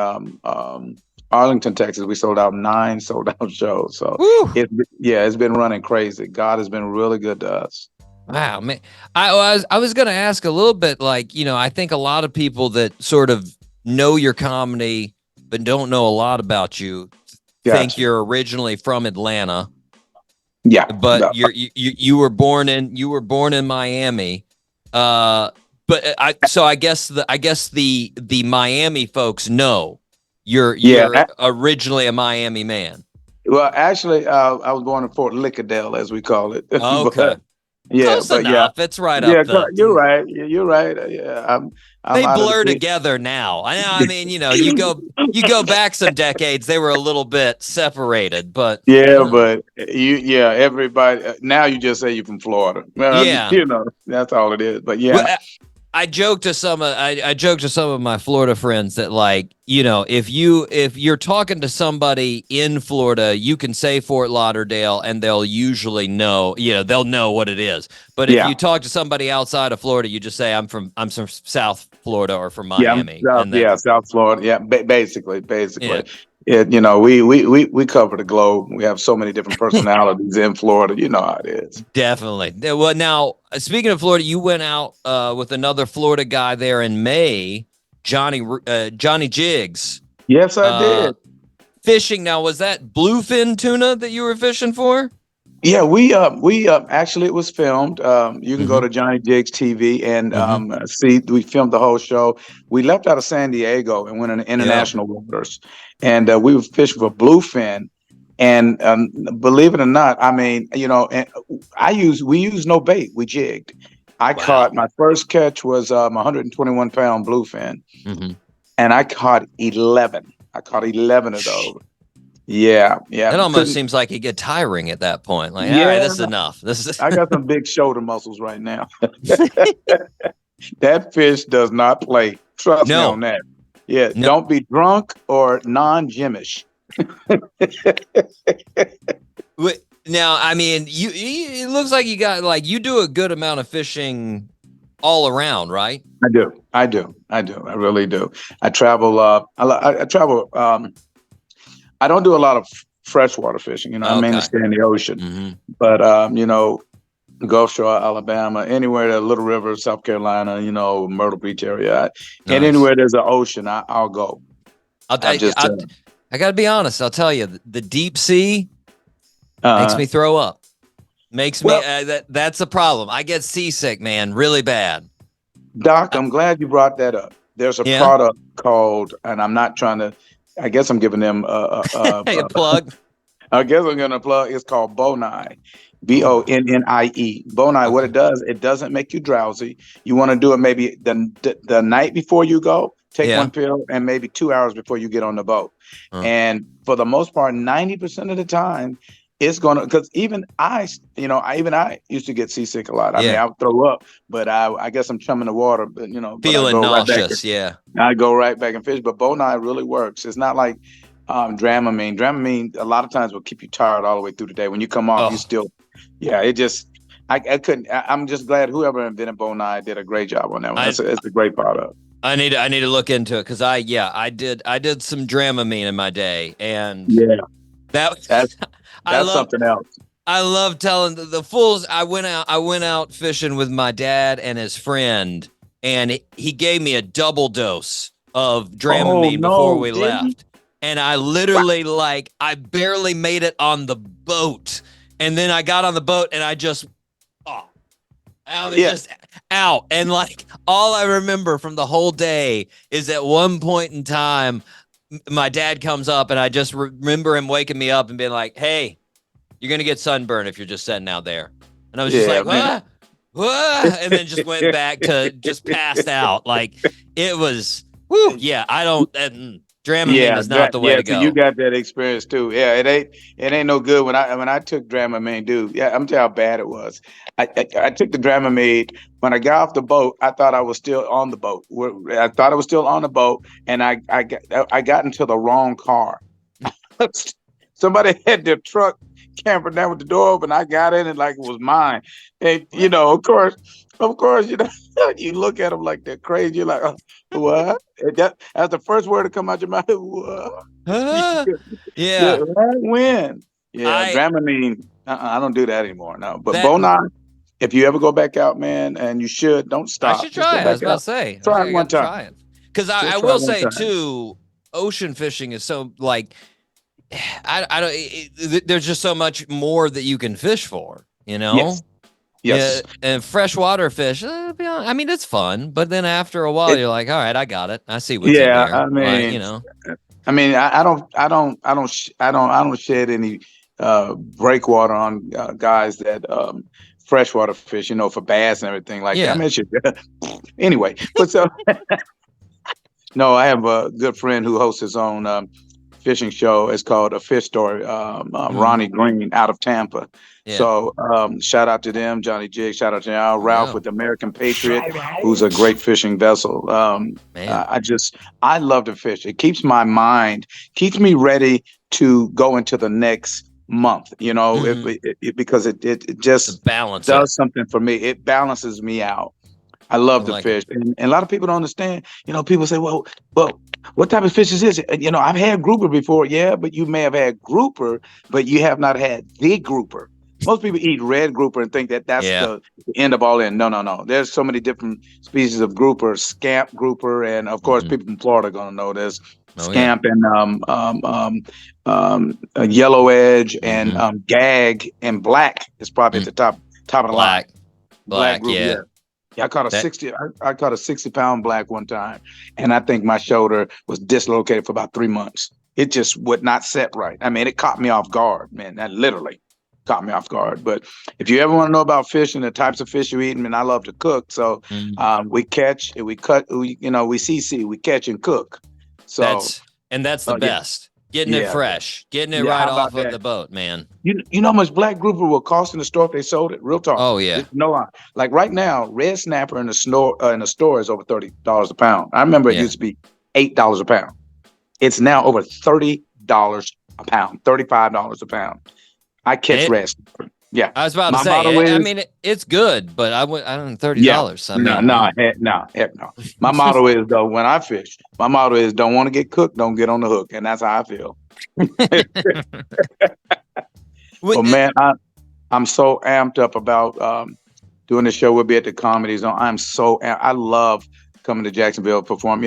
Arlington, Texas. We sold out 9 sold-out shows. So it's been running crazy. God has been really good to us. Wow, man. I was going to ask a little bit, I think a lot of people that sort of know your comedy but don't know a lot about you think you're originally from Atlanta. Yeah. But you were born in Miami. But I guess the Miami folks know you're originally a Miami man. Well, actually, I was born in Fort Lickadale, as we call it. Okay. Yeah, Close but enough. It's right yeah, up the. you're right. You're right. Yeah, I'm They out of the blur big- together now. I mean, you go back some decades, they were a little bit separated, but Yeah, but everybody now you just say you're from Florida. Well, Yeah. That's all it is. But yeah, Well, I joke to some of my Florida friends that, like, if you're talking to somebody in Florida, you can say Fort Lauderdale and they'll usually know, they'll know what it is. But if you talk to somebody outside of Florida, you just say I'm from South Florida or from Miami. South Florida. Yeah, basically. Yeah. We cover the globe. We have so many different personalities in Florida. You know how it is. Definitely. Well, now, speaking of Florida, you went out with another Florida guy there in May, Johnny Jiggs. Yes, I did. Fishing. Now, was that bluefin tuna that you were fishing for? Yeah, we actually, it was filmed. You can go to Johnny Jiggs TV and see. We filmed the whole show. We left out of San Diego and went into international waters, and we were fishing for bluefin. And believe it or not, I mean, we used no bait. We jigged. I caught my first catch was 121-pound bluefin, and I caught 11. I caught 11 of those. Yeah. It almost seems like it get tiring at that point. Like, all right, this is enough. I got some big shoulder muscles right now. That fish does not play. Trust me on that. Yeah, don't be drunk or non-gymish. Now, I mean, it looks like you do a good amount of fishing all around, right? I do. I really do. I travel. I travel. I don't do a lot of freshwater fishing. I mainly stay in the ocean. But Gulf Shore, Alabama, anywhere there's Little River, South Carolina, Myrtle Beach area, and anywhere there's an ocean, I'll go. I got to be honest. I'll tell you, the deep sea makes me throw up. Makes me that's a problem. I get seasick, man, really bad. Doc, I'm glad you brought that up. There's a product called, and I'm not trying to. I guess I'm giving them a plug. I guess I'm gonna plug. It's called Bonai, Bonnie. Bonai. What it does, it doesn't make you drowsy. You want to do it maybe the night before you go. Take one pill, and maybe 2 hours before you get on the boat. And for the most part, 90% of the time, it's gonna, because even I used to get seasick a lot. I mean, I would throw up, but I guess I'm chumming the water, but feeling nauseous. I go right back and fish. But Bonai really works. It's not like Dramamine. Dramamine a lot of times will keep you tired all the way through the day. When you come off, you still, it just. I couldn't. I'm just glad whoever invented Bonai did a great job on that one. It's a great product. I need to look into it because I did some Dramamine in my day, and that's something else. I love telling the fools. I went out fishing with my dad and his friend, and he gave me a double dose of Dramamine before we left, and I literally I barely made it on the boat, and then I got on the boat and I just just out. And all I remember from the whole day is at one point in time, my dad comes up and I just remember him waking me up and being like, "Hey, you're going to get sunburned if you're just sitting out there." And I was just like, and then just went back to just passed out. It was, I don't, Dramamine is not the way to go. So you got that experience too. Yeah, it ain't no good. When I took Dramamine, dude, I'm telling you how bad it was. I took the Dramamine. When I got off the boat, I thought I was still on the boat. I thought I was still on the boat, and I got into the wrong car. Somebody had their truck campered down with the door open. I got in it like it was mine. And of course, you look at them like they're crazy. You're like, what? That's the first word to come out your mouth. What? When? Dramamine. I don't do that anymore. No, but Bonai. If you ever go back out, man, and you should, don't stop. I should try it. I was about to say. Try it one time. Because I will say too, ocean fishing is so I don't. There's just so much more that you can fish for. Yes. Yes. Yeah, and freshwater fish. I mean, it's fun, but then after a while, you're like, all right, I got it. I see what's in Yeah, here. I Like, mean, I don't shed any breakwater on guys that freshwater fish, for bass and everything like that. I Yeah. mean, shit, anyway, but so no, I have a good friend who hosts his own fishing show. It's called A Fish Story. Ronnie Green out of Tampa. Yeah. So shout out to them, Johnny Jig. Shout out to y'all, Ralph Yeah. with the American Patriot, who's a great fishing vessel. Man. I love to fish. It keeps my mind, keeps me ready to go into the next month. Because it just balance does something for me. It balances me out. I love to fish, and a lot of people don't understand. People say, "Well, what type of fish is this?" I've had grouper before, yeah, but you may have had grouper, but you have not had the grouper. Most people eat red grouper and think that that's the end of all end. No. There's so many different species of grouper, scamp grouper, and of course, people from Florida are gonna know there's scamp and a yellow edge and gag and black is probably at the top of the line. Black grouper, yeah. I caught a 60-pound black one time, and I think my shoulder was dislocated for about 3 months. It just would not set right. I mean, it caught me off guard, man. That literally caught me off guard. But if you ever want to know about fish and the types of fish you eat, I love to cook. So we catch, we cut, we CC, we catch and cook. So that's the best. Getting it fresh, getting it right off of the boat, man. You know how much black grouper will cost in the store if they sold it? Real talk. Oh yeah. No lie. Like right now, red snapper in the store is over $30 a pound. I remember it used to be $8 a pound. It's now over $30 a pound, $35 a pound. I catch red snapper. Yeah, I was about to say. It's good, but I don't $30. Heck no. My motto is though, when I fish, don't want to get cooked, don't get on the hook, and that's how I feel. Well, man, I'm so amped up about doing the show. We'll be at the Comedy Zone. I love coming to Jacksonville to perform,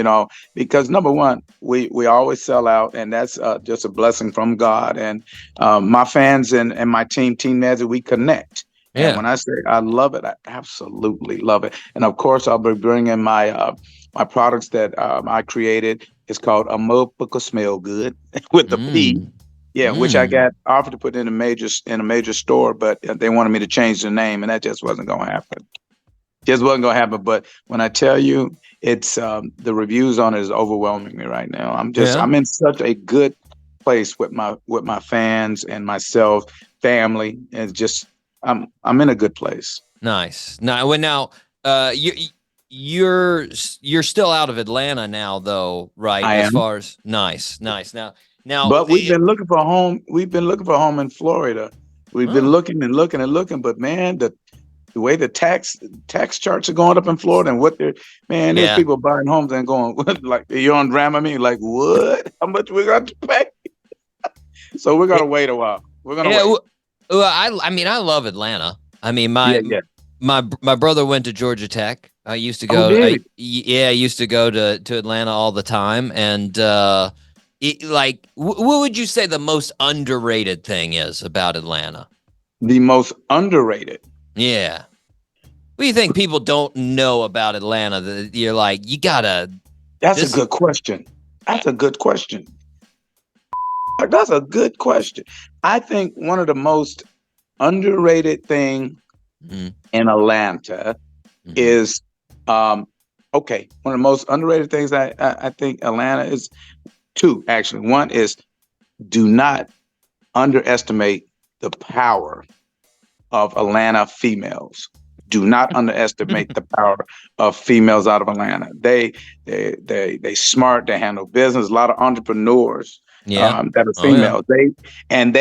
because number one, we always sell out, and that's just a blessing from God. And my fans and my team Magic, we connect. Yeah. And when I say I love it, I absolutely love it. And of course, I'll be bringing my products that I created. It's called A Motherfucker Smell Good with the P. Yeah, which I got offered to put in a major store, but they wanted me to change the name, and that just wasn't going to happen. But when I tell you, it's the reviews on it is overwhelming me right now. I'm in such a good place with my fans and myself, family, and just I'm in a good place. Nice. Now, you're still out of Atlanta now, though, right? I am. Far as nice. Now, but we've been looking for a home. We've been looking for a home in Florida. We've been looking and looking and looking, but man, the way the tax charts are going up in Florida and there's people buying homes and going like, you're on Dramamine, like what? How much we got to pay? So we're gonna wait a while. We're gonna wait. Well, I love Atlanta. I mean, my brother went to Georgia Tech. I used to go. I used to go to Atlanta all the time. And what would you say the most underrated thing is about Atlanta? The most underrated. Yeah. What do you think people don't know about Atlanta that you're like, you gotta... That's a good question. That's a good question. I think one of the most underrated thing in Atlanta is, one of the most underrated things I think Atlanta is two, actually. One is do not underestimate the power of Atlanta females. Do not underestimate the power of females out of Atlanta. They smart. They handle business. A lot of entrepreneurs that are females. And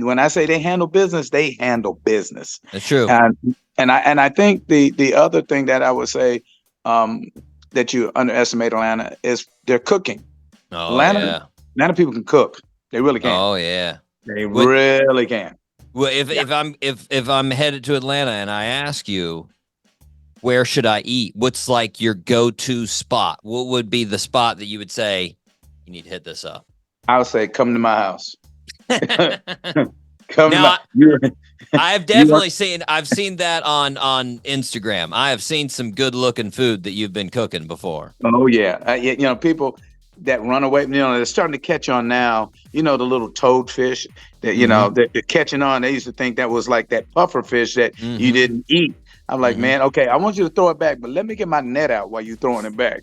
when I say they handle business, they handle business. That's true. And I think the other thing that I would say that you underestimate Atlanta is their cooking. Oh, Atlanta people can cook. They really can. Oh yeah, they really can. Well, if I'm headed to Atlanta and I ask you, where should I eat? What's like your go-to spot? What would be the spot that you would say you need to hit this up? I would say come to my house. Come Come to Now, my, I've definitely I've seen that on Instagram. I have seen some good looking food that you've been cooking before. oh yeah. You know, people that run away, you know, they're starting to catch on now. You know, the little toadfish that, you know, that they're catching on. They used to think that was like that puffer fish that you didn't eat. I'm like, man, okay, I want you to throw it back, but let me get my net out while you're throwing it back.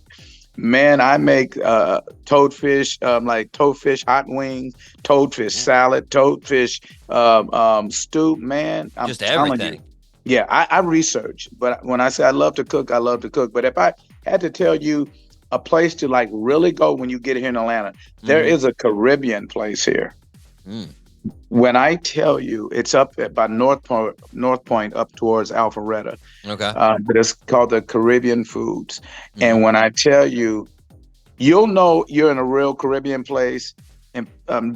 Man, I make toadfish, like toadfish hot wings, toadfish salad, toadfish stew. Man, I'm Just telling everything. you. Yeah, I research, but when I say I love to cook, I love to cook. But if I had to tell you a place to like really go when you get here in Atlanta, there is a Caribbean place here. When I tell you, it's up by North Point up towards Alpharetta. Okay. But it's called the Caribbean Foods. And when I tell you, you'll know you're in a real Caribbean place. And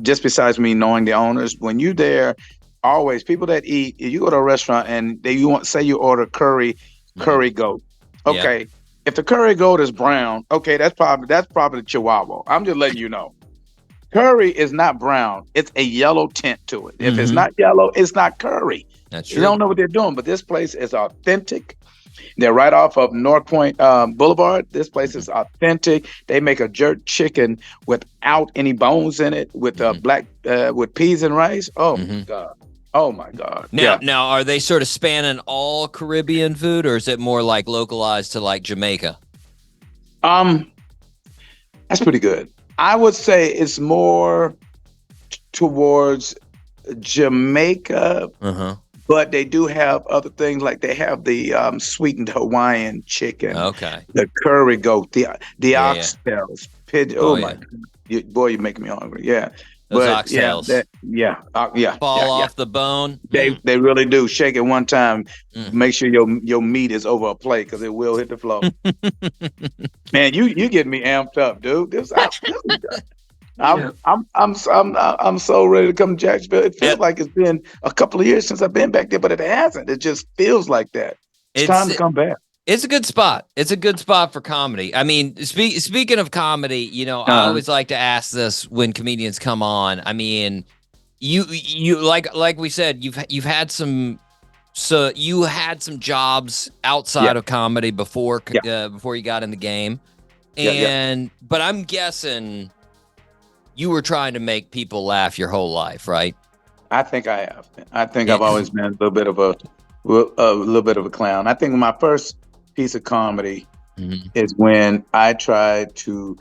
just besides me knowing the owners, when you're there, always people that eat, if you go to a restaurant and say you order curry goat. Okay. If the curry goat is brown, okay, that's probably the Chihuahua. I'm just letting you know. Curry is not brown. It's a yellow tint to it. If it's not yellow, it's not curry. That's true. You don't know what they're doing, but this place is authentic. They're right off of North Point Boulevard. This place is authentic. They make a jerk chicken without any bones in it, with with peas and rice. Oh my God. Oh my God. Now, are they sort of spanning all Caribbean food, or is it more like localized to like Jamaica? That's pretty good. I would say it's more towards Jamaica, but they do have other things, like they have the sweetened Hawaiian chicken, the curry goat, the oxtails, pigeon. Oh my God. Boy, you're making me hungry. Yeah. Those but oxtails. Fall off the bone. They really do. Shake it one time. Make sure your meat is over a plate, because it will hit the floor. Man, you getting me amped up, dude. I'm so ready to come to Jacksonville. It feels like it's been a couple of years since I've been back there, but it hasn't. It just feels like that. It's time to come back. It's a good spot. It's a good spot for comedy. I mean, speaking of comedy, you know, I always like to ask this when comedians come on. I mean, you like we said, you've had some, so you had some jobs outside of comedy before you got in the game, but I'm guessing you were trying to make people laugh your whole life, right? I think I have. I think I've always been a little bit of a clown. I think my first piece of comedy is when I tried to.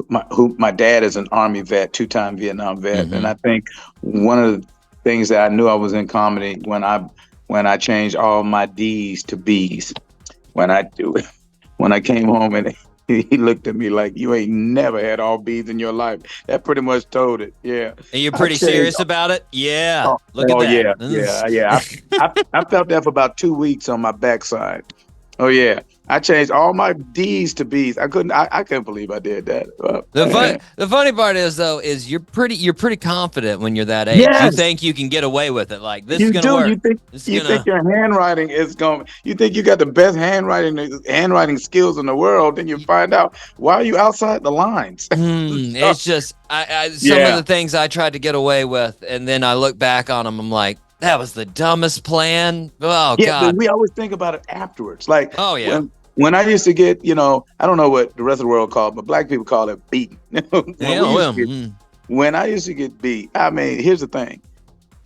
My dad is an Army vet, 2-time Vietnam vet, and I think one of the things that I knew I was in comedy when I changed all my D's to B's. When I came home and he looked at me like, you ain't never had all B's in your life. That pretty much told it. Yeah. And you're pretty serious about it? Yeah. Look at that. Yeah. I felt that for about 2 weeks on my backside. Oh yeah. I changed all my D's to B's. I couldn't believe I did that. The funny part is you're pretty confident when you're that age. Yes. You think you can get away with it. Like, this is gonna work. You think your handwriting is going. You think you got the best handwriting skills in the world. Then you find out, why are you outside the lines? It's just some of the things I tried to get away with, and then I look back on them. I'm like, that was the dumbest plan. Oh yeah, God. But we always think about it afterwards. Like, oh yeah. When I used to get, I don't know what the rest of the world called, but black people call it beaten. When I used to get beat, I mean, here's the thing.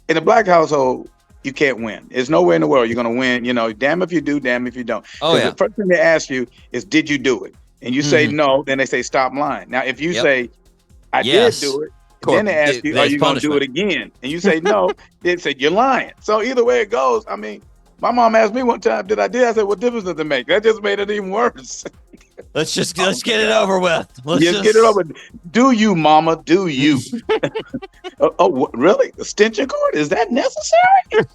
In a black household, you can't win. There's nowhere in the world you're going to win. Damn if you do, damn if you don't. Oh, yeah. The first thing they ask you is, did you do it? And you say no, then they say, stop lying. Now, if you say, I did do it, then they ask you, are you going to do it again? And you say no, they say, you're lying. So either way it goes, I mean, my mom asked me one time, I said, what difference does it make? That just made it even worse. Let's get it over with. Let's just get it over. Do you, mama? Do you? Really? Extension cord? Is that necessary?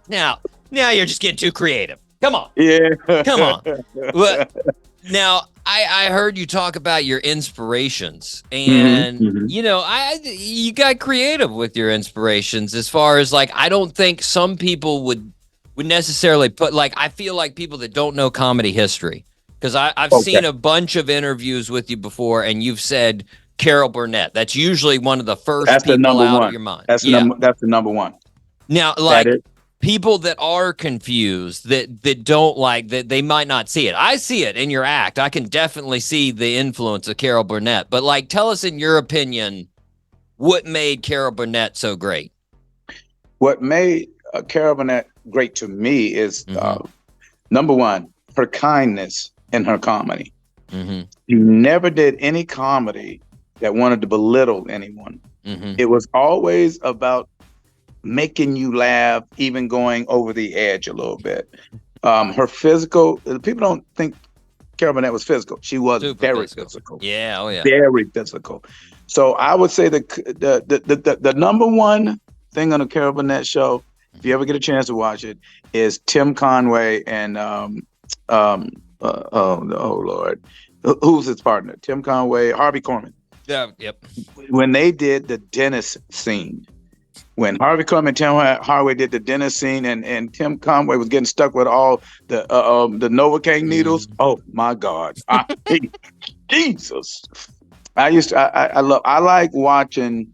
Now you're just getting too creative. Come on. Yeah. Come on. Now, I heard you talk about your inspirations, and you got creative with your inspirations, as far as like, I don't think some people would necessarily put, like, I feel like people that don't know comedy history, because I've seen a bunch of interviews with you before, and you've said Carol Burnett. That's usually one of the first That's the people number out one. of your mind. That's the number one. Now, like people that are confused, that don't like that, they might not see it. I see it in your act. I can definitely see the influence of Carol Burnett. But like, tell us in your opinion, what made Carol Burnett so great? What made Carol Burnett great to me is number one, her kindness in her comedy. Mm-hmm. She never did any comedy that wanted to belittle anyone. Mm-hmm. It was always about making you laugh, even going over the edge a little bit. Her physical, people don't think Carol Burnett was physical. She was Super very physical. Yeah, oh yeah. Very physical. So I would say the number one thing on the Carol Burnett show, if you ever get a chance to watch it, is Tim Conway and oh Lord, who's his partner? Tim Conway, Harvey Korman. Yeah, yep. When they did the dentist scene, when Harvey Korman and Tim Conway did the dentist scene, and Tim Conway was getting stuck with all the Novocaine needles. Oh my God, Jesus! I like watching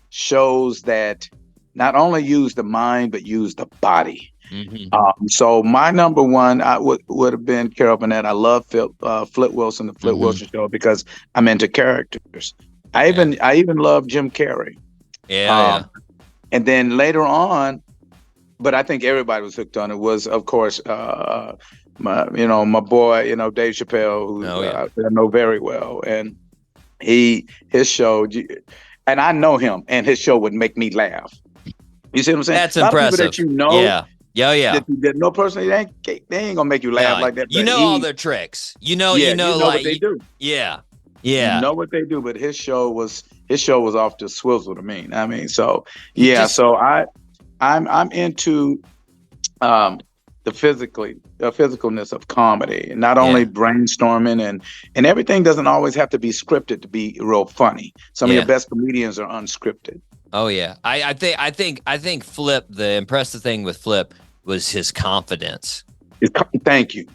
shows that not only use the mind but use the body. Mm-hmm. So my number one would have been Carol Burnett. I love Flip Wilson, the Flip Wilson show, because I'm into characters. I even love Jim Carrey. Yeah. And then later on, but I think everybody was hooked on it, was of course my boy, Dave Chappelle, who I know very well, and his show, and I know him, and his show would make me laugh. You see what I'm saying? That's a lot impressive. of people that Yeah. That no person, they ain't gonna make you laugh like that. You know all their tricks. You know like what they do. Yeah. You know what they do, but his show was off the swizzle to me. I mean, so yeah, so I'm into the physicalness of comedy, not only brainstorming and everything doesn't always have to be scripted to be real funny. Some of your best comedians are unscripted. Oh yeah, I think Flip. The impressive thing with Flip was his confidence. Thank you.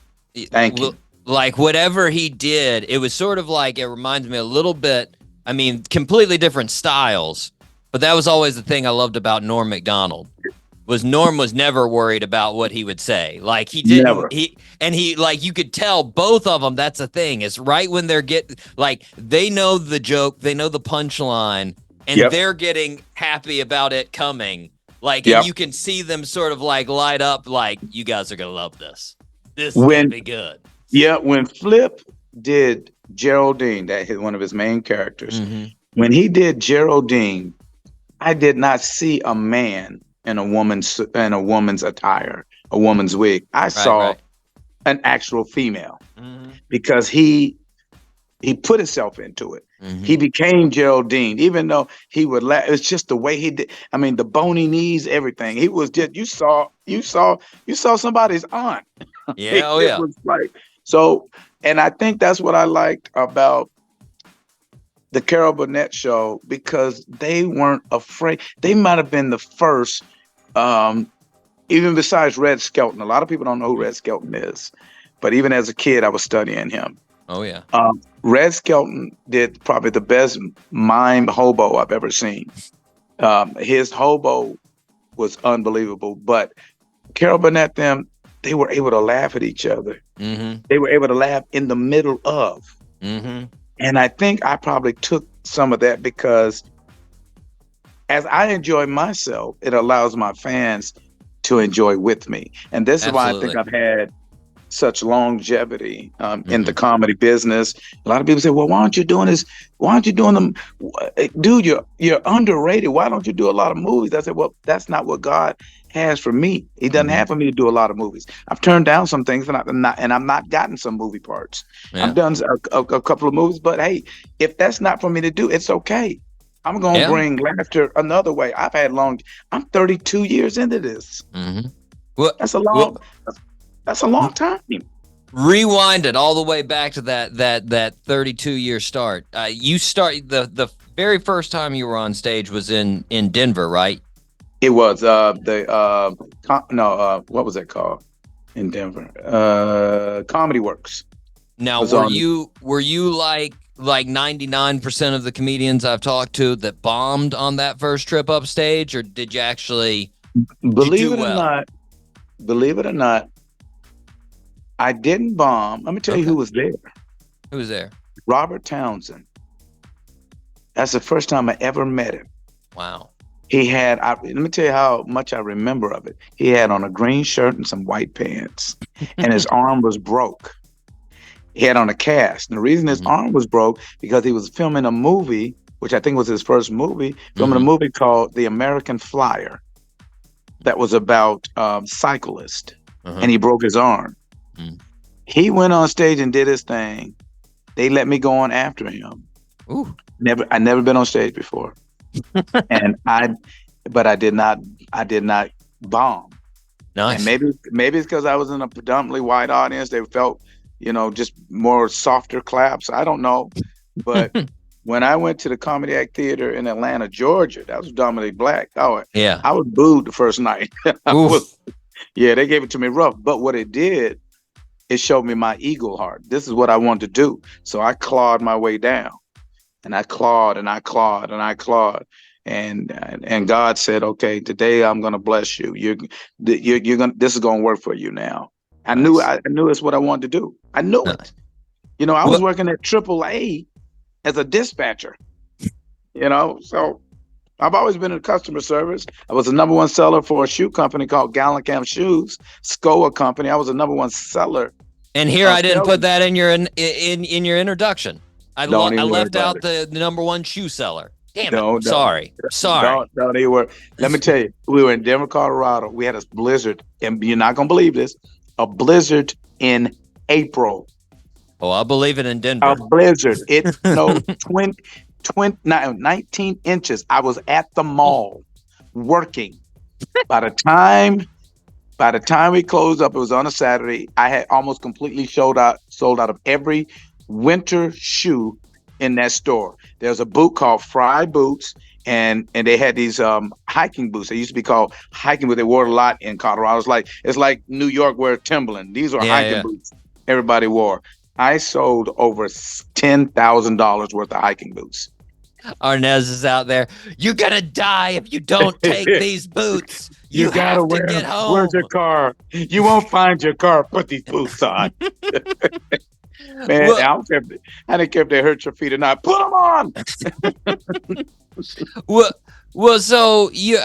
Like whatever he did, it was sort of like, it reminds me a little bit. I mean, completely different styles, but that was always the thing I loved about Norm Macdonald. Norm was never worried about what he would say. Like he didn't. Never. He like, you could tell both of them. That's the thing. Is right when they're they know the joke, they know the punchline. And they're getting happy about it coming. Like, and you can see them sort of like light up, like, you guys are going to love this. This is going to be good. Yeah, when Flip did Geraldine, that is one of his main characters, when he did Geraldine, I did not see a man in a woman's attire, a woman's wig. I saw an actual female because he put himself into it. He became Geraldine, even though he would laugh. It's just the way he did. I mean, the bony knees, everything. He was just, you saw somebody's aunt. Yeah, It was like, so, and I think that's what I liked about the Carol Burnett show, because they weren't afraid. They might have been the first, even besides Red Skelton. A lot of people don't know who Red Skelton is, but even as a kid, I was studying him. Oh yeah. Red Skelton did probably the best mime hobo I've ever seen. His hobo was unbelievable, but Carol Burnett, they were able to laugh at each other. They were able to laugh in the middle of. And I think I probably took some of that, because as I enjoy myself, it allows my fans to enjoy with me. And this is why I think I've had such longevity in the comedy business. A lot of people say, well, why aren't you doing this? Why aren't you doing them? Dude, you're underrated. Why don't you do a lot of movies? I said, well, that's not what God has for me. He doesn't have for me to do a lot of movies. I've turned down some things and I'm not gotten some movie parts. I've done a couple of movies, but hey, if that's not for me to do, it's okay. I'm going to bring laughter another way. I'm 32 years into this. Well, that's a long time. Rewind it all the way back to that 32-year start. You start the very first time you were on stage was in Denver, right? It was what was that called in Denver? Comedy Works. Now, were you like like 99% of the comedians I've talked to that bombed on that first trip up stage, or did you actually Believe do it or well? not, believe it or not, I didn't bomb. Let me tell you who was there. Who was there? Robert Townsend. That's the first time I ever met him. Wow. He had, let me tell you how much I remember of it. He had on a green shirt and some white pants, and his arm was broke. He had on a cast. And the reason his arm was broke, because he was filming a movie, which I think was his first movie, filming a movie called The American Flyer that was about cyclists, and he broke his arm. He went on stage and did his thing. They let me go on after him. Ooh. I never been on stage before. And I did not bomb. Nice. And maybe it's because I was in a predominantly white audience. They felt, just more softer claps. I don't know. But when I went to the Comedy Act Theater in Atlanta, Georgia, that was predominantly black. Oh, yeah. I was booed the first night. They gave it to me rough. But what it did, it showed me my eagle heart. This is what I want to do. So I clawed my way down. And I clawed and I clawed and I clawed, and God said, "Okay, today I'm going to bless you. You're going. This is going to work for you now." I knew it's what I wanted to do. I knew it. I was working at AAA as a dispatcher. So I've always been in customer service. I was the number one seller for a shoe company called Gallencamp Shoes, SCOA company. I was the number one seller. And here I didn't put that in your in your introduction. I left out the number one shoe seller. Damn it. Sorry. Don't even worry. Let me tell you, we were in Denver, Colorado. We had a blizzard, and you're not going to believe this, a blizzard in April. Oh, I believe it in Denver. A blizzard. It snowed 19 inches. I was at the mall working. By the time we closed up, it was on a Saturday, I had almost completely sold out of every winter shoe in that store. There's a boot called Fry Boots, and they had these hiking boots. They used to be called hiking boots. They wore a lot in Colorado. It's like New York wears Timberland. These are hiking boots everybody wore. I sold over $10,000 worth of hiking boots. Arnez is out there. You're gonna die if you don't take these boots. You have to get home. Where's your car? You won't find your car. Put these boots on. Man, I didn't care if they hurt your feet or not. Put them on. Well, so you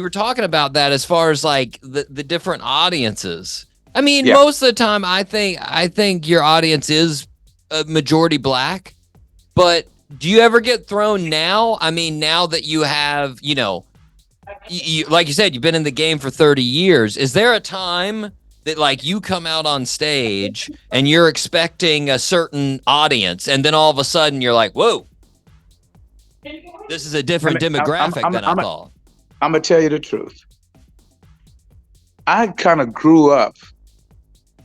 were talking about that as far as like the different audiences. I mean, most of the time, I think your audience is a majority black. But do you ever get thrown now? I mean, now that you have, like you said, you've been in the game for 30 years. Is there a time that like you come out on stage and you're expecting a certain audience, and then all of a sudden you're like, whoa, this is a different demographic than I thought? I'm going to tell you the truth. I kind of grew up.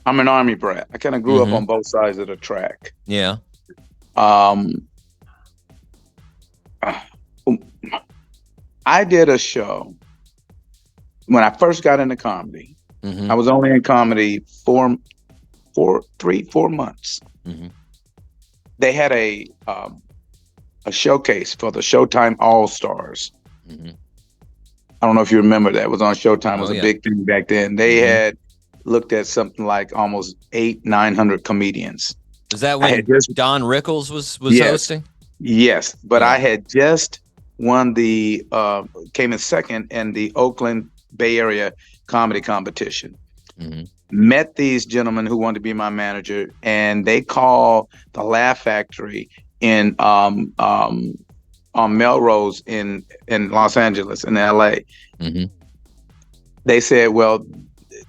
I'm an Army brat. I kind of grew up on both sides of the track. Yeah. I did a show when I first got into comedy. I was only in comedy 4 months. They had a showcase for the Showtime All Stars. I don't know if you remember that. It was on Showtime. It was a big thing back then. They had looked at something like almost 800-900 comedians. Was that when Don Rickles was hosting? Yes, but I had just won came in second in the Oakland Bay Area comedy competition. Met these gentlemen who wanted to be my manager, and they called the Laugh Factory in on Melrose in Los Angeles, in LA. They said, well,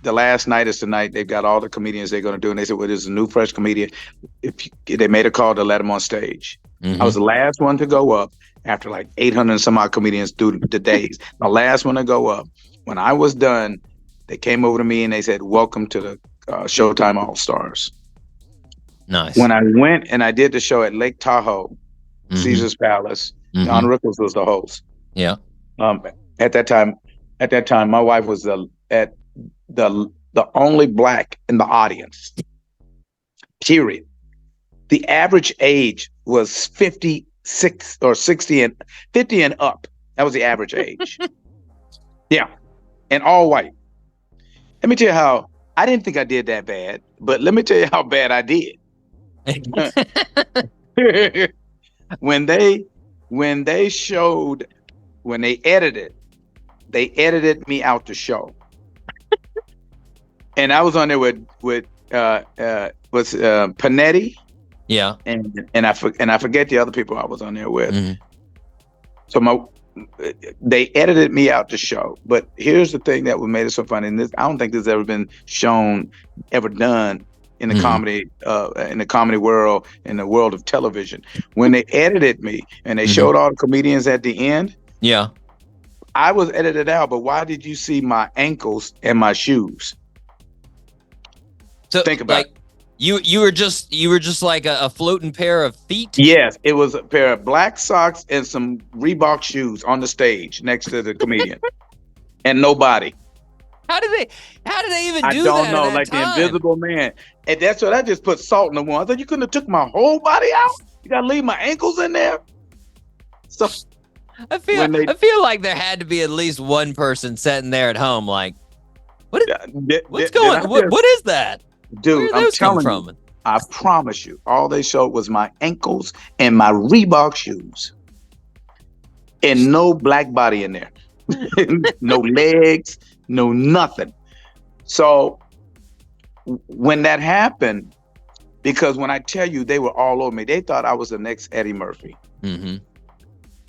the last night is tonight. They've got all the comedians they're going to do. And they said, well, there's a new fresh comedian. They made a call to let him on stage. I was the last one to go up after like 800 and some odd comedians through the days. The last one to go up. When I was done, they came over to me and they said, welcome to the Showtime All Stars. Nice. When I went and I did the show at Lake Tahoe, Caesar's Palace, Don Rickles was the host. Yeah. At that time, my wife was the only black in the audience. Period. the average age was 56 or 60 and 50 and up. That was the average age. Yeah. And all white. Let me tell you how I didn't think I did that bad, but let me tell you how bad I did. when they edited me out the show. And I was on there with Panetti. Yeah. And I forget the other people I was on there with. Mm-hmm. So they edited me out the show. But here's the thing that made it so funny. And I don't think this has ever been ever done in the comedy world, in the world of television. When they edited me and they showed all the comedians at the end. Yeah. I was edited out, but why did you see my ankles and my shoes? So think about it. You were just like a floating pair of feet? Yes, it was a pair of black socks and some Reebok shoes on the stage next to the comedian. And nobody. How did they even do that? I don't know, like time? The Invisible Man. And that's what I just put salt in the wound. I thought you couldn't have took my whole body out? You gotta leave my ankles in there? So I feel like there had to be at least one person sitting there at home like, what is that? Dude, I'm telling you, I promise you, all they showed was my ankles and my Reebok shoes. And no black body in there. No legs, no nothing. So when that happened, because when I tell you they were all over me, they thought I was the next Eddie Murphy. Mm-hmm.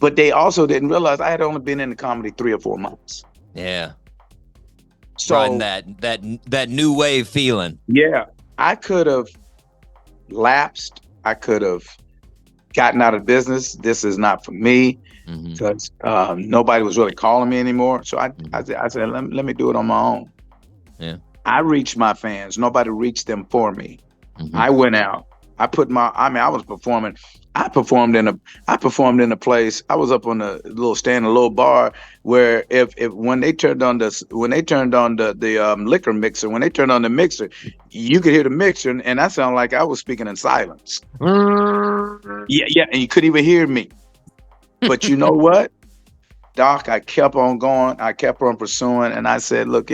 But they also didn't realize I had only been in the comedy 3 or 4 months. Yeah. So that new wave feeling. Yeah, I could have lapsed. I could have gotten out of business. This is not for me, because nobody was really calling me anymore. So I said, let me do it on my own. Yeah, I reached my fans. Nobody reached them for me. I went out. I was performing. I performed in a place. I was up on a little bar where when they turned on the liquor mixer, when they turned on the mixer, you could hear the mixer, and I sounded like I was speaking in silence. Yeah, and you couldn't even hear me. But you know what, Doc? I kept on going. I kept on pursuing, and I said, "Look,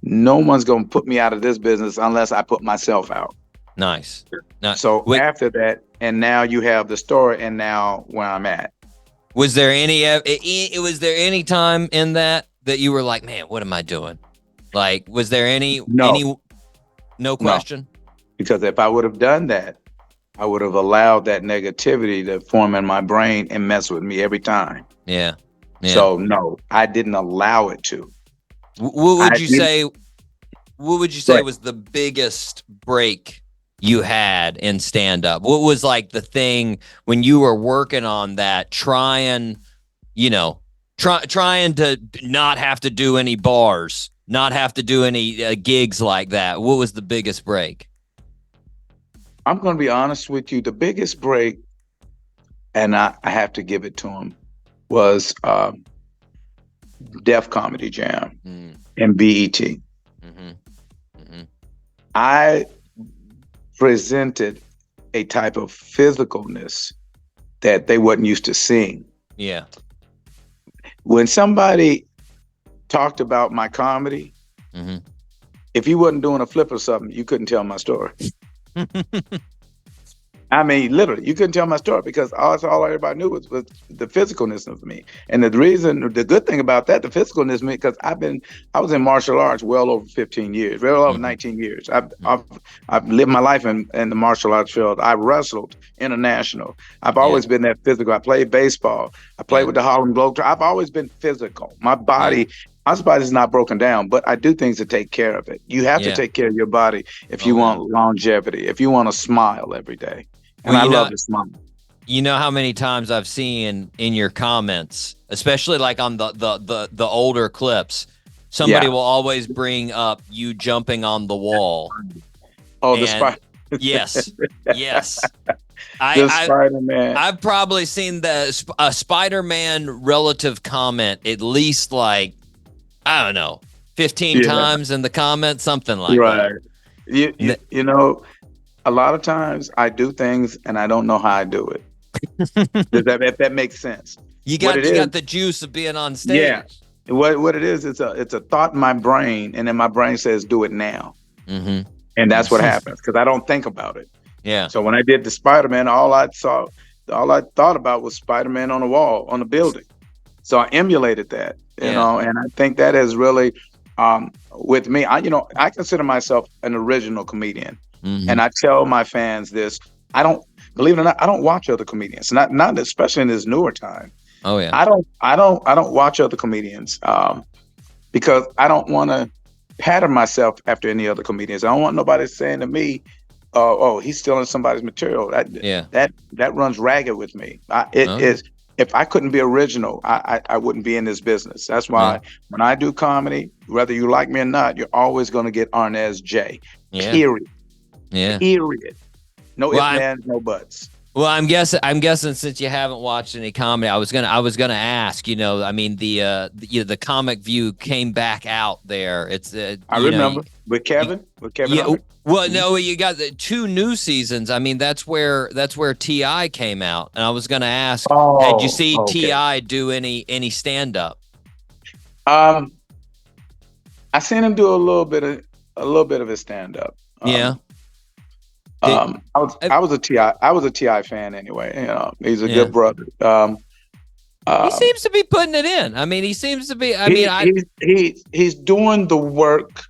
no one's gonna put me out of this business unless I put myself out." Nice. So after that, and now you have the story, and now where I'm at. Was there any time in that you were like, man, what am I doing? Like, was there no question? No. Because if I would have done that, I would have allowed that negativity to form in my brain and mess with me every time. Yeah. So no, I didn't allow it to. What would you say was the biggest break you had in stand-up? What was like the thing when you were working on that, trying to not have to do any bars, not have to do any gigs like that? What was the biggest break? I'm going to be honest with you. The biggest break, and I have to give it to him, was Def Comedy Jam and BET. I presented a type of physicalness that they wasn't used to seeing. Yeah. When somebody talked about my comedy, if you wasn't doing a flip or something, you couldn't tell my story. I mean, literally, you couldn't tell my story because all everybody knew was the physicalness of me. And the good thing about that, the physicalness of me, because I was in martial arts well over 15 years, well over 19 years. I've lived my life in the martial arts field. I wrestled international. I've always been that physical. I played baseball. I played with the Harlem Globetrotters. I've always been physical. My body's not broken down, but I do things to take care of it. You have to take care of your body if you want longevity, if you want to smile every day. And I love to smile. You know how many times I've seen in your comments, especially like on the older clips, somebody will always bring up you jumping on the wall. Oh, the spider. Yes. Spider-Man. I've probably seen a Spider-Man relative comment at least like, I don't know, 15 times in the comments, something like that. You know, a lot of times I do things and I don't know how I do it. If that makes sense. You got the juice of being on stage. Yeah. What it is, it's a thought in my brain, and then my brain says, "Do it now," and that's what happens because I don't think about it. Yeah. So when I did the Spider-Man, all I thought about was Spider-Man on the wall on the building. So I emulated that, you know, and I think that has really, with me, I consider myself an original comedian, and I tell my fans this. I don't, believe it or not, I don't watch other comedians, not especially in this newer time. Oh yeah. I don't watch other comedians because I don't want to pattern myself after any other comedians. I don't want nobody saying to me, "Oh, he's stealing somebody's material." That runs ragged with me. If I couldn't be original, I wouldn't be in this business. That's why when I do comedy, whether you like me or not, you're always going to get Arnez J. Period. Yeah. Period. No ifs, ands, no buts. Well, I'm guessing since you haven't watched any comedy, I was gonna ask. You know, I mean, the Comic View came back out there. It's I remember with Kevin. Yeah. Well, no, you got the 2 new seasons. I mean, that's where T.I. came out, and I was gonna ask, had you seen T.I. do any stand up? I seen him do a little bit of his stand up. Yeah. I was a T.I. fan anyway. You know, he's a good brother. He seems to be putting it in. I mean, he seems to be. He's doing the work.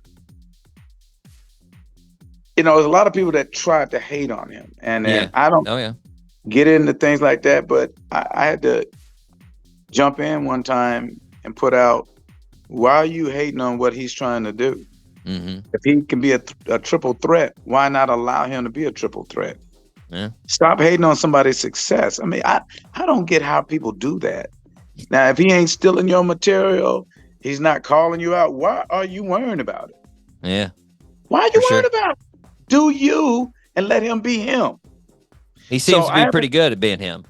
You know, there's a lot of people that tried to hate on him, and I don't get into things like that. But I had to jump in one time and put out, why are you hating on what he's trying to do? If he can be a triple threat, why not allow him to be a triple threat? Yeah. Stop hating on somebody's success. I mean, I don't get how people do that. Now, if he ain't stealing your material, he's not calling you out, why are you worrying about it? Yeah. Why are you worried about it? Do you and let him be him. He seems to be pretty good at being him.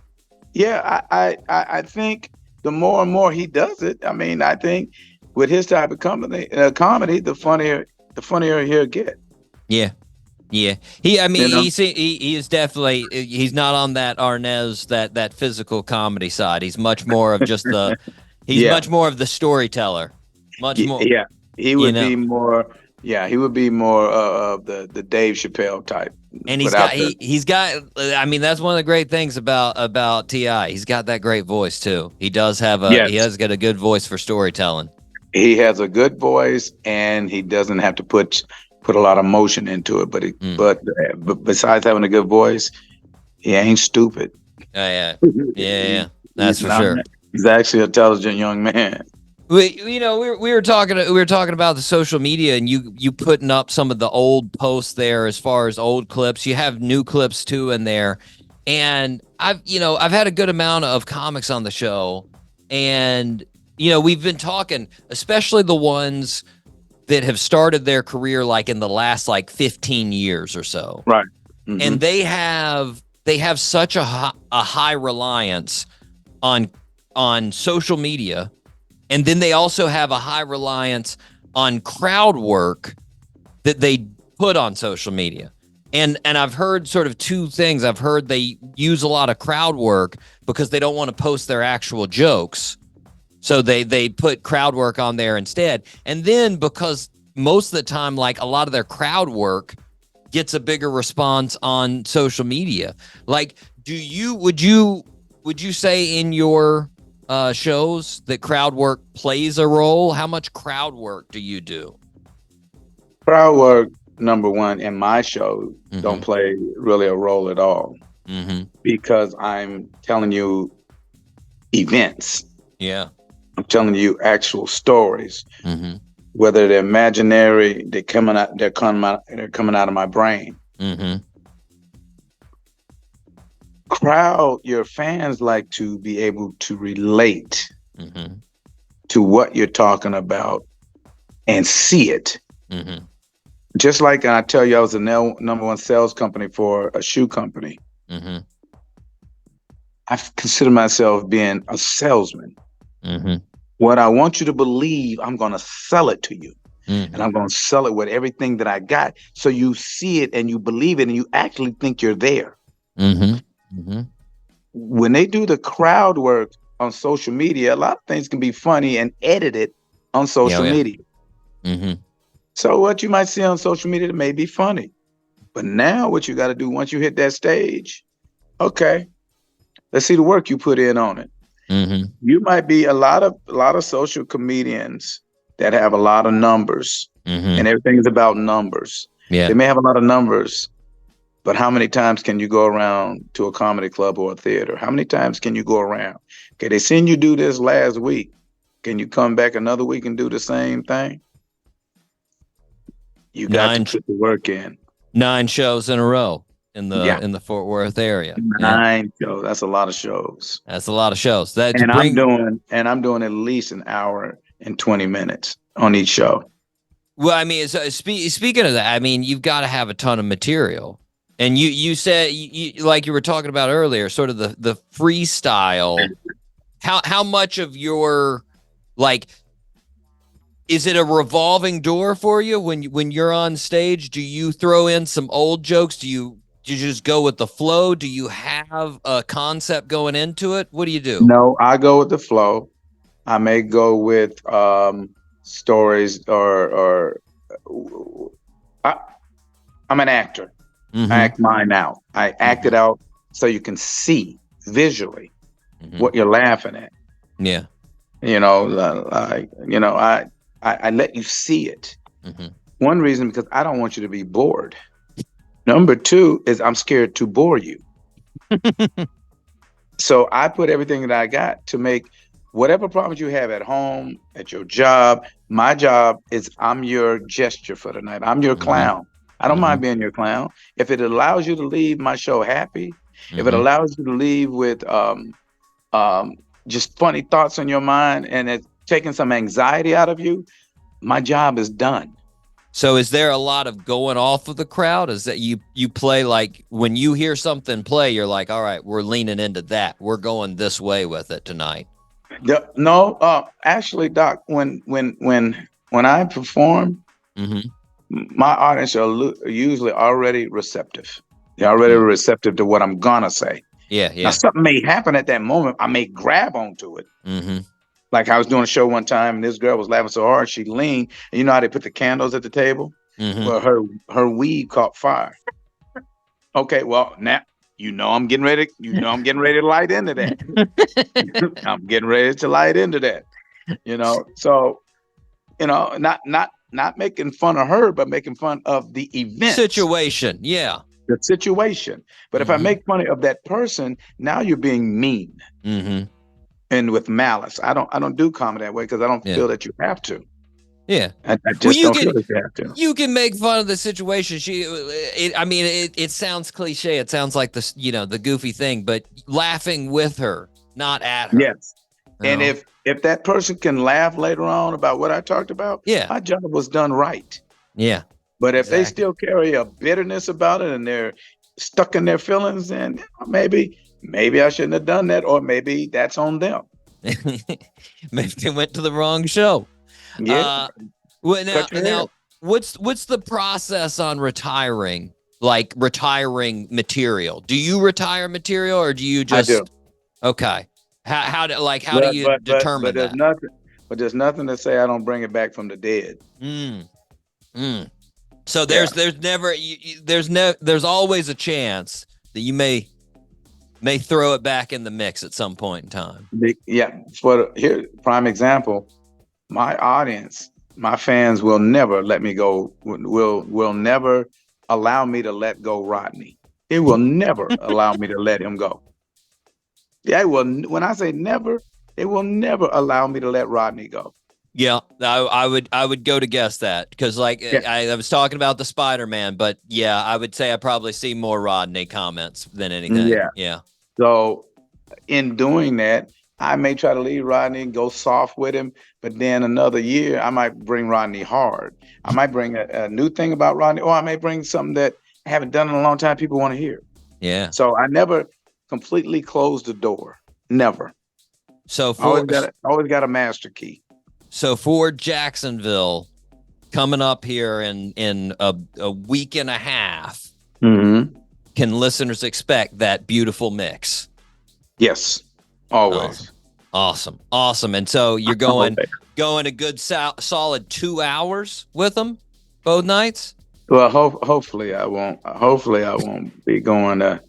Yeah, I think the more and more he does it, I mean, I think with his type of comedy, the funnier he'll get. Yeah. Yeah. He is definitely, he's not on that Arnez, that physical comedy side. He's much more of just much more of the storyteller. Much more. Yeah. He would be more of the Dave Chappelle type. And he's got, I mean, that's one of the great things about T.I. He's got that great voice too. He does have he has got a good voice for storytelling. He has a good voice, and he doesn't have to put a lot of emotion into it. But besides having a good voice, he ain't stupid. Yeah. That's for sure. He's actually an intelligent young man. We were talking about the social media, and you putting up some of the old posts there as far as old clips. You have new clips too in there, and I've had a good amount of comics on the show, and we've been talking, especially the ones that have started their career like in the last 15 years or so. Right. Mm-hmm. And they have such a high reliance on social media, and then they also have a high reliance on crowd work that they put on social media. And I've heard sort of 2 things. I've heard they use a lot of crowd work because they don't want to post their actual jokes. So they put crowd work on there instead. And then because most of the time, a lot of their crowd work gets a bigger response on social media. Would you say in your shows that crowd work plays a role? How much crowd work do you do? Crowd work, number one, in my show, don't play really a role at all. Because I'm telling you events. Yeah. I'm telling you actual stories, whether they're imaginary, they're coming out of my brain. Your fans like to be able to relate to what you're talking about and see it. Just like I tell you, I was the number 1 sales company for a shoe company. I consider myself being a salesman. What I want you to believe, I'm going to sell it to you. and I'm going to sell it with everything that I got. So you see it and you believe it and you actually think you're there. When they do the crowd work on social media, a lot of things can be funny and edited on social media. So what you might see on social media may be funny, but now what you got to do once you hit that stage, okay, let's see the work you put in on it. You might be a lot of social comedians that have a lot of numbers, and everything is about numbers. They may have a lot of numbers, but how many times can you go around to a comedy club or a theater? How many times can you go around? Okay, they seen you do this last week. Can you come back another week and do the same thing? You got to put the work in. 9 shows in a row in the Fort Worth area. 9 shows. That's a lot of shows. That's a lot of shows. I'm doing at least an hour and 20 minutes on each show. Well, I mean, speaking of that, I mean, you've got to have a ton of material. And you said, like you were talking about earlier, sort of the freestyle. How much of your, like, is it a revolving door for you when you're on stage? Do you throw in some old jokes? Do you just go with the flow? Do you have a concept going into it? What do you do? No, I go with the flow. I may go with stories or I'm an actor. I act mine out. I act it out so you can see visually what you're laughing at. Yeah. I let you see it. One reason, because I don't want you to be bored. Number 2 is I'm scared to bore you. So I put everything that I got to make whatever problems you have at home, at your job. My job is I'm your gesture for the night. I'm your clown. I don't mind being your clown. If it allows you to leave my show happy, if it allows you to leave with just funny thoughts on your mind and it's taking some anxiety out of you, my job is done. So is there a lot of going off of the crowd? Is that you play, like, when you hear something play, you're like, all right, we're leaning into that. We're going this way with it tonight. No, actually, Doc, when I perform, my audience are usually already receptive. They're already receptive to what I'm gonna say. Yeah. Now, something may happen at that moment. I may grab onto it. Like I was doing a show one time, and this girl was laughing so hard she leaned. And you know how they put the candles at the table? Well, her weed caught fire. Okay, well, now I'm getting ready. I'm getting ready to light into that. I'm getting ready to light into that. So not making fun of her, but making fun of the event situation. Yeah, the situation. But if I make fun of that person, now you're being mean. And with malice. I don't do comedy that way because I don't feel that you have to. Yeah. I just don't feel that you have to. You can make fun of the situation. It sounds cliche. It sounds like the goofy thing, but laughing with her, not at her. Yes. And if that person can laugh later on about what I talked about, my job was done right. Yeah. But if they still carry a bitterness about it and they're stuck in their feelings, then maybe I shouldn't have done that, or maybe that's on them. Maybe they went to the wrong show. Yeah. Now, what's the process on retiring? Like retiring material? Do you retire material, or do you just? I do. Okay. How do you determine that? There's nothing to say I don't bring it back from the dead. So there's always a chance that you may throw it back in the mix at some point in time. Yeah. Here, prime example, my audience, my fans will never let me go, will never allow me to let go Rodney. It will never allow me to let him go. Yeah, it will. When I say never, it will never allow me to let Rodney go. Yeah, I would go to guess that, because I was talking about the Spider-Man, but yeah, I would say I probably see more Rodney comments than anything. Yeah. So in doing that, I may try to leave Rodney and go soft with him, but then another year I might bring Rodney hard. I might bring a new thing about Rodney, or I may bring something that I haven't done in a long time people want to hear. Yeah. So I never completely close the door. Never. So always got a master key. So for Jacksonville, coming up here in a week and a half. Mm-hmm. Can listeners expect that beautiful mix? Yes, always. Awesome. And so you're going a good solid 2 hours with them both nights. Well, hopefully I won't. Hopefully I won't be going to.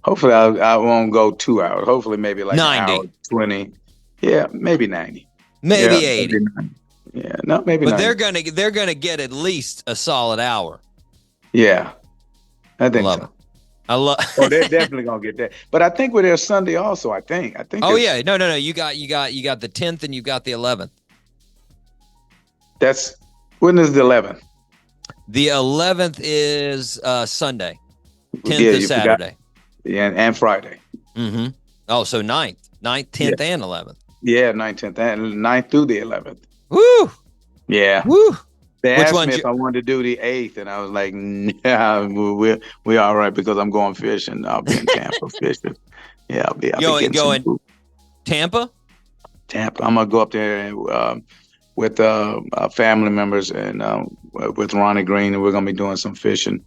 Hopefully I won't go 2 hours. Hopefully maybe like 90. an hour 20. Yeah, maybe 90. Maybe Yeah, 80. maybe 90. Yeah, no, maybe. But 90. they're gonna get at least a solid hour. Yeah, I think Love so. it. I love. Oh, they're definitely gonna get that. But I think we're there Sunday also. I think. Oh it's- yeah, no. You got the 10th and you got the 11th. That's when is the 11th? The 11th is Sunday. 10th Yeah, is you forgot. Saturday. Yeah, and Friday. Mm-hmm. Oh, so 9th, 10th, and 11th. Yeah, 9th, 10th, and 9th through the 11th. Woo! Yeah. Woo! They Which asked one me if I wanted to do the 8th, and I was like, "Yeah, we all right because I'm going fishing. I'll be in Tampa fishing. Yeah, I'll be getting some food. Tampa? Tampa. I'm gonna go up there with family members and with Ronnie Green, and we're gonna be doing some fishing.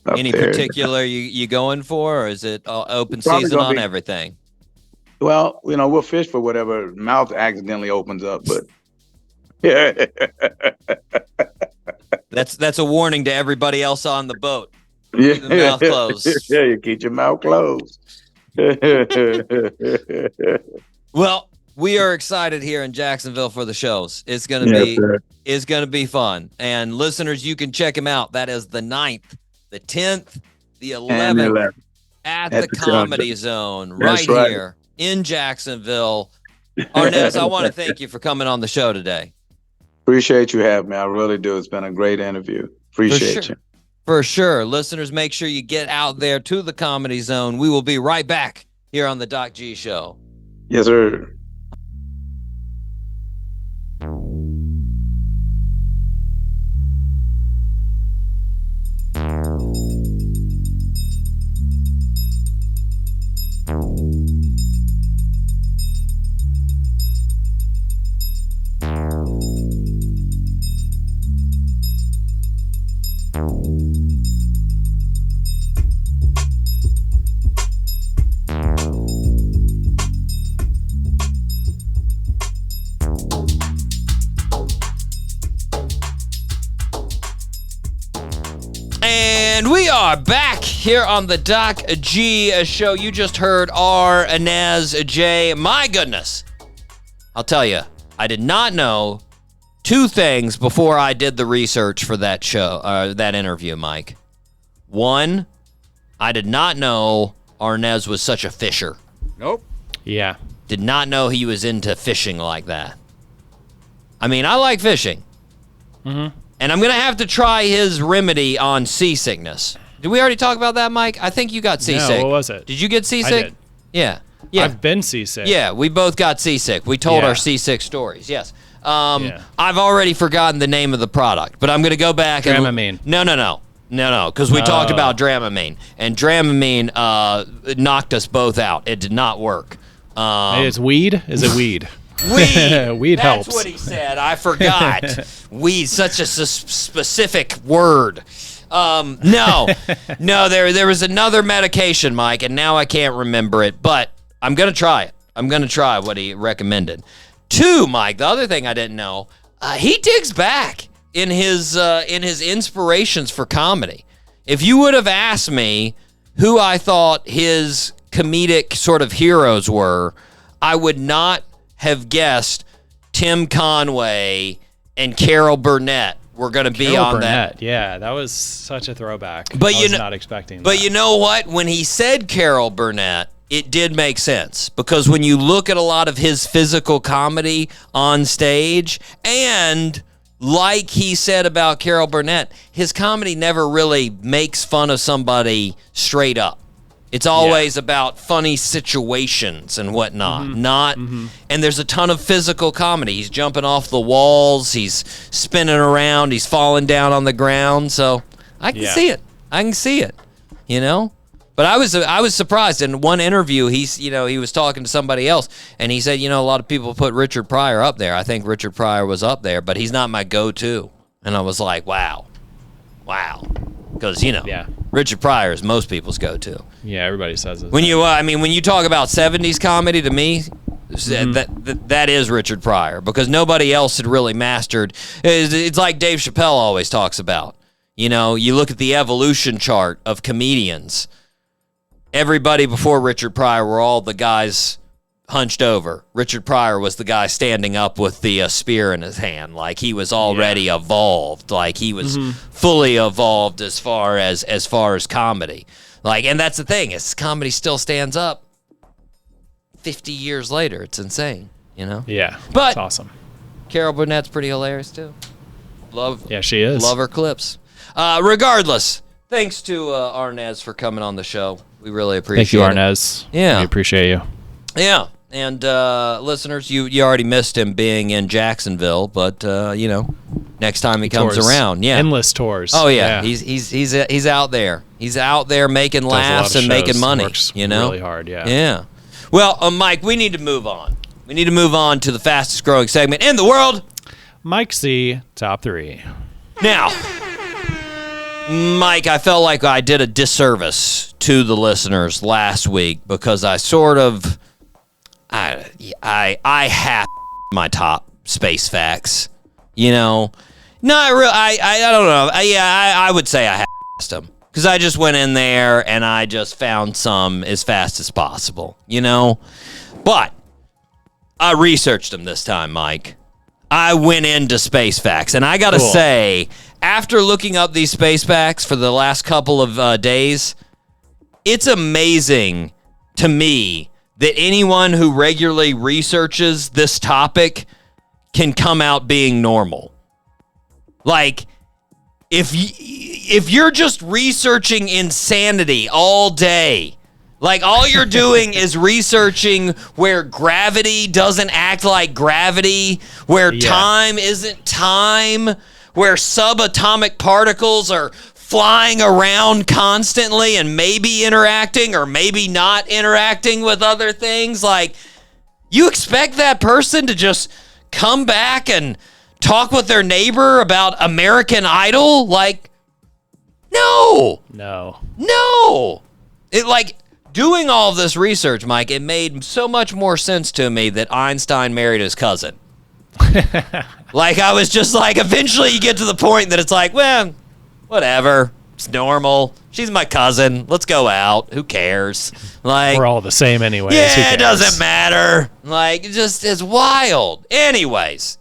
Up Any there. particular you going for, or is it open Probably season gonna on be- everything? Well, we'll fish for whatever mouth accidentally opens up, but yeah. That's a warning to everybody else on the boat. Yeah. Keep the mouth closed. Yeah, you keep your mouth closed. Well, we are excited here in Jacksonville for the shows. It's gonna be fun. And listeners, you can check him out. That is the 9th, the 10th, the 11th at the Comedy Zone right here in Jacksonville. Arnez, I want to thank you for coming on the show today. Appreciate you having me. I really do. It's been a great interview. Appreciate you. For sure. Listeners, make sure you get out there to the Comedy Zone. We will be right back here on the Doc G Show. Yes, sir. And we are back here on the Doc G Show. You just heard Arnez J. My goodness. I'll tell you, I did not know two things before I did the research for that show, that interview, Mike. One, I did not know Arnez was such a fisher. Nope. Yeah. Did not know he was into fishing like that. I mean, I like fishing. Mm-hmm. And I'm going to have to try his remedy on seasickness. Did we already talk about that, Mike? I think you got seasick. No, what was it? Did you get seasick? I did. Yeah. Yeah. I've been seasick. Yeah, we both got seasick. We told Yeah. our seasick stories, yes. I've already forgotten the name of the product, but I'm going to go back. Dramamine. No, because we talked about Dramamine. And Dramamine knocked us both out. It did not work. It's weed? Is it weed? Weed. Weed That's helps. what he said. I forgot. Weed, such a specific word. No, there was another medication, Mike, and now I can't remember it, but I'm going to try it. I'm going to try what he recommended. Two, Mike, the other thing I didn't know, he digs back in his inspirations for comedy. If you would have asked me who I thought his comedic sort of heroes were, I would not have guessed Tim Conway and Carol Burnett were going to be Carol on Burnett, that. yeah, that was such a throwback. But I was not expecting that. You know what? When he said Carol Burnett, it did make sense, because when you look at a lot of his physical comedy on stage, and like he said about Carol Burnett, his comedy never really makes fun of somebody straight up. It's always about funny situations and whatnot. And there's a ton of physical comedy. He's jumping off the walls. He's spinning around. He's falling down on the ground. So I can see it. I can see it, you know? But I was surprised. In one interview, he was talking to somebody else, and he said, a lot of people put Richard Pryor up there. I think Richard Pryor was up there, but he's not my go-to. And I was like, wow. Because, Richard Pryor is most people's go-to. Yeah, everybody says it. When you talk about 70s comedy, to me, that is Richard Pryor, because nobody else had really mastered. It's like Dave Chappelle always talks about. You look at the evolution chart of comedians. Everybody before Richard Pryor were all the guys hunched over. Richard Pryor was the guy standing up with the spear in his hand. Like, he was already evolved. Like, he was fully evolved as far as comedy. Like, and that's the thing, is comedy still stands up 50 years later. It's insane, Yeah, but it's awesome. Carol Burnett's pretty hilarious too. Yeah, she is. Love her clips. Regardless, thanks to Arnez for coming on the show. We really appreciate it. Thank you, Arnez. Yeah. We appreciate you. Yeah. And listeners, you already missed him being in Jacksonville, but next time he comes around, endless tours. Oh yeah, he's out there. He's out there making laughs and making money. Works really hard. Yeah. Well, Mike, we need to move on. We need to move on to the fastest growing segment in the world. Mike C. Top 3. Now, Mike, I felt like I did a disservice to the listeners last week because I sort of, I have my top space facts. Not real. I don't know. I would say I have them because I just went in there and I just found some as fast as possible. But I researched them this time, Mike. I went into space facts, and I gotta say, after looking up these space facts for the last couple of days, it's amazing to me that anyone who regularly researches this topic can come out being normal. Like, if you're just researching insanity all day, like all you're doing is researching where gravity doesn't act like gravity, where time isn't time, where subatomic particles are flying around constantly and maybe interacting or maybe not interacting with other things. Like, you expect that person to just come back and talk with their neighbor about American Idol? Like, no. It, like, doing all of this research, Mike, it made so much more sense to me that Einstein married his cousin. Like, I was just like, eventually you get to the point that it's like, well, whatever. It's normal. She's my cousin. Let's go out. Who cares? Like, we're all the same anyways. Yeah, it doesn't matter. Like, it just is wild. Anyways,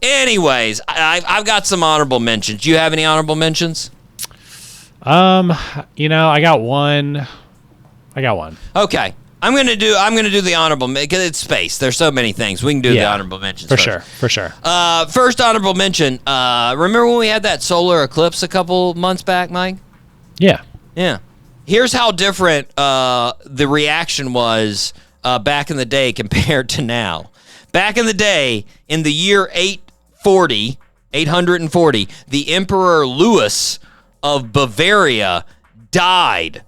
I've got some honorable mentions. Do you have any honorable mentions? I got one. Okay. I'm gonna do the honorable because it's space. There's so many things we can do. The honorable mentions for sure. First honorable mention. Remember when we had that solar eclipse a couple months back, Mike? Yeah. Here's how different the reaction was back in the day compared to now. Back in the day, in the year 840, the Emperor Louis of Bavaria died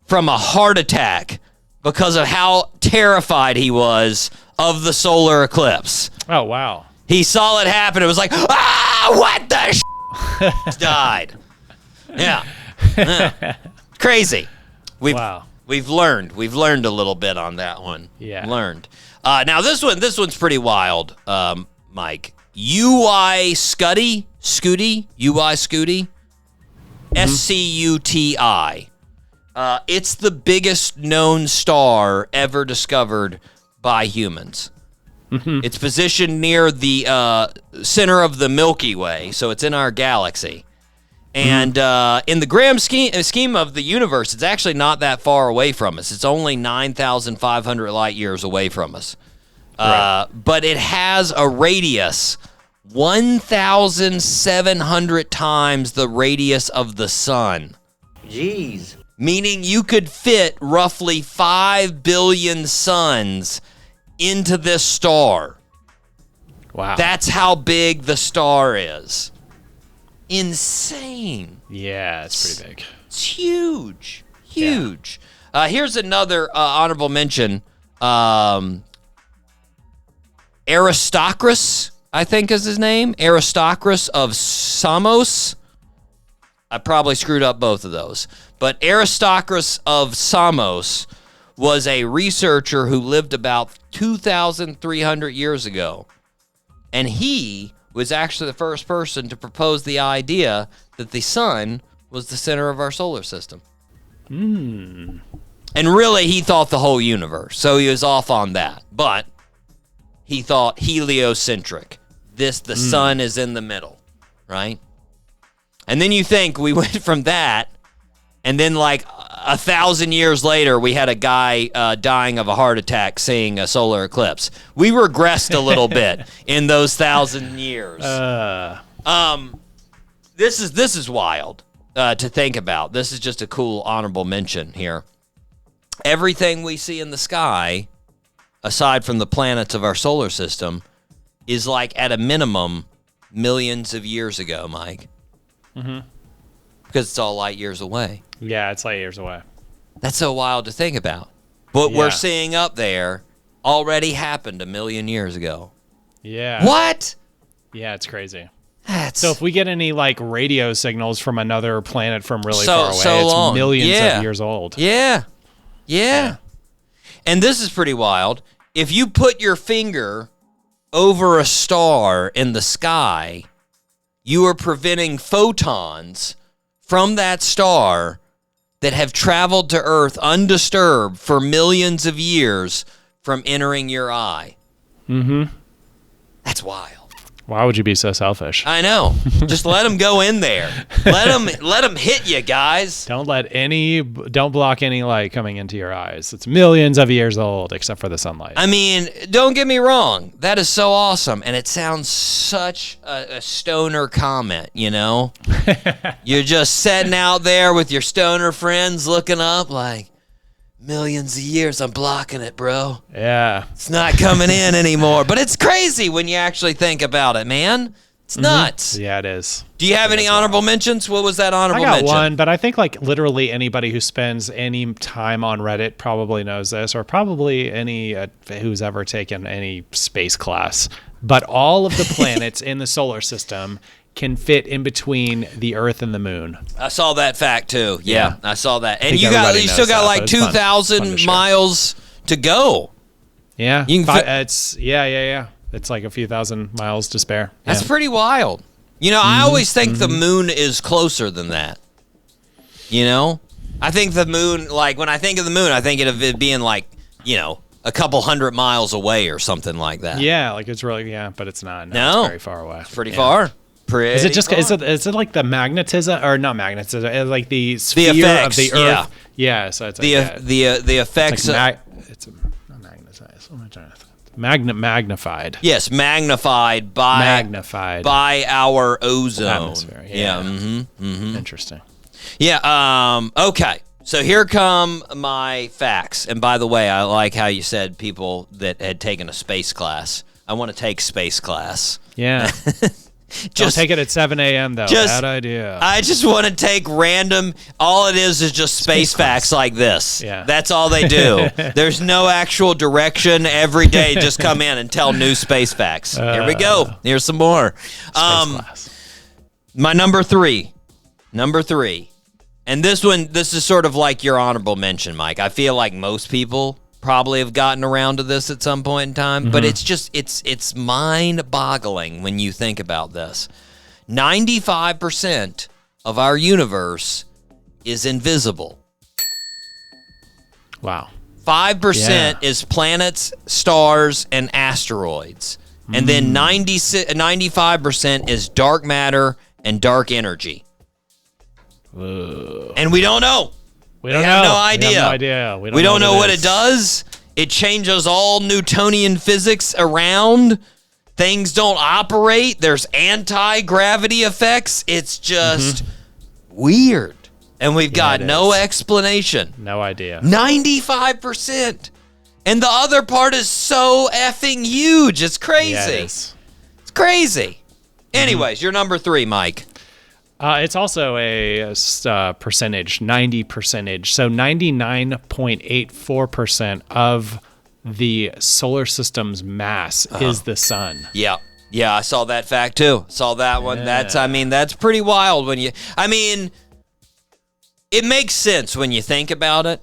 from a heart attack because of how terrified he was of the solar eclipse. Oh, wow. He saw it happen. It was like, what the died. Yeah. Crazy. We've learned a little bit on that one. Yeah. Learned. Now this one's pretty wild, Mike. UI Scuti. SCUTI. It's the biggest known star ever discovered by humans. It's positioned near the center of the Milky Way, so it's in our galaxy. And in the grand scheme of the universe, it's actually not that far away from us. It's only 9,500 light years away from us. Right. But it has a radius 1,700 times the radius of the sun. Jeez. Meaning you could fit roughly 5 billion suns into this star. Wow. That's how big the star is. Insane. Yeah, it's pretty big. It's huge. Here's another honorable mention. Aristocrus, I think is his name. Aristocrus of Samos. I probably screwed up both of those. But Aristocrus of Samos was a researcher who lived about 2,300 years ago. And he was actually the first person to propose the idea that the sun was the center of our solar system. And really, he thought the whole universe. So he was off on that. But he thought heliocentric. The sun is in the middle, right? And then you think we went from that, and then like 1,000 years later, we had a guy dying of a heart attack seeing a solar eclipse. We regressed a little bit in those 1,000 years. This is wild to think about. This is just a cool honorable mention here. Everything we see in the sky, aside from the planets of our solar system, is like at a minimum millions of years ago, Mike. Because it's all light years away. Yeah, it's light years away. That's so wild to think about. What we're seeing up there already happened 1 million years ago. Yeah. What? Yeah, it's crazy. That's So if we get any like radio signals from another planet from really So- far away, so it's long. millions Yeah. of years old. Yeah. And this is pretty wild. If you put your finger over a star in the sky, you are preventing photons from that star that have traveled to Earth undisturbed for millions of years from entering your eye. That's wild. Why would you be so selfish? I know. Just let them go in there. Let them hit you, guys. Don't block any light coming into your eyes. It's millions of years old, except for the sunlight. I mean, don't get me wrong. That is so awesome. And it sounds such a stoner comment, you know? You're just sitting out there with your stoner friends looking up like, millions of years, I'm blocking it, bro. Yeah. It's not coming in anymore. But it's crazy when you actually think about it, man. It's nuts. Yeah, it is. Do you have any honorable mentions? What was that honorable I got mention? one, but I think like literally anybody who spends any time on Reddit probably knows this, or probably any who's ever taken any space class. But all of the planets in the solar system can fit in between the Earth and the Moon. I saw that fact too. Yeah, I saw that. And think you everybody still knows got that, like but it's fun 2,000 to share. miles to go. Yeah, You can fit- it's It's like a few thousand miles to spare. That's Yeah. pretty wild. You know, I always think the moon is closer than that. You know? I think the moon, like, when I think of the moon, I think of it being like, you know, a couple 100 miles away or something like that. Yeah, like it's really but it's not. No. It's very far away. It's pretty far. Pretty Is it just far. is it like the magnetism or not magnetism? It's like the sphere effects, of the Earth. Yeah, so it's like, the effects it's not magnetized. What am I trying to think? Magnified. yes, magnified by our ozone Atmosphere, yeah. Interesting. Yeah, okay. So here come my facts. And by the way, I like how you said people that had taken a space class. I want to take space class. Yeah. Don't take it at 7 a.m. though. Bad idea. I just want to take random. All it is just space facts like this. Yeah. That's all they do. There's no actual direction. Every day, just come in and tell new space facts. Here we go. Here's some more. Space class. My number three. And this is sort of like your honorable mention, Mike. I feel like most people probably have gotten around to this at some point in time, but it's mind-boggling when you think about this. 95% of our universe is invisible. Wow. 5% is planets, stars, and asteroids. And then 95% is dark matter and dark energy. And we don't know. We don't have know. no idea. We have no idea. We don't know what is. it does. It changes all Newtonian physics around. Things don't operate. There's anti-gravity effects. It's just weird. And we've got no explanation. No idea. 95%. And the other part is so effing huge. It's crazy. Yeah, it is. It's crazy. Anyways, you're number three, Mike. It's also a percentage, 90%. So 99.84% of the solar system's mass is the sun. Yeah. Yeah, I saw that fact too. Saw that one. Yeah. That's pretty wild when it makes sense when you think about it,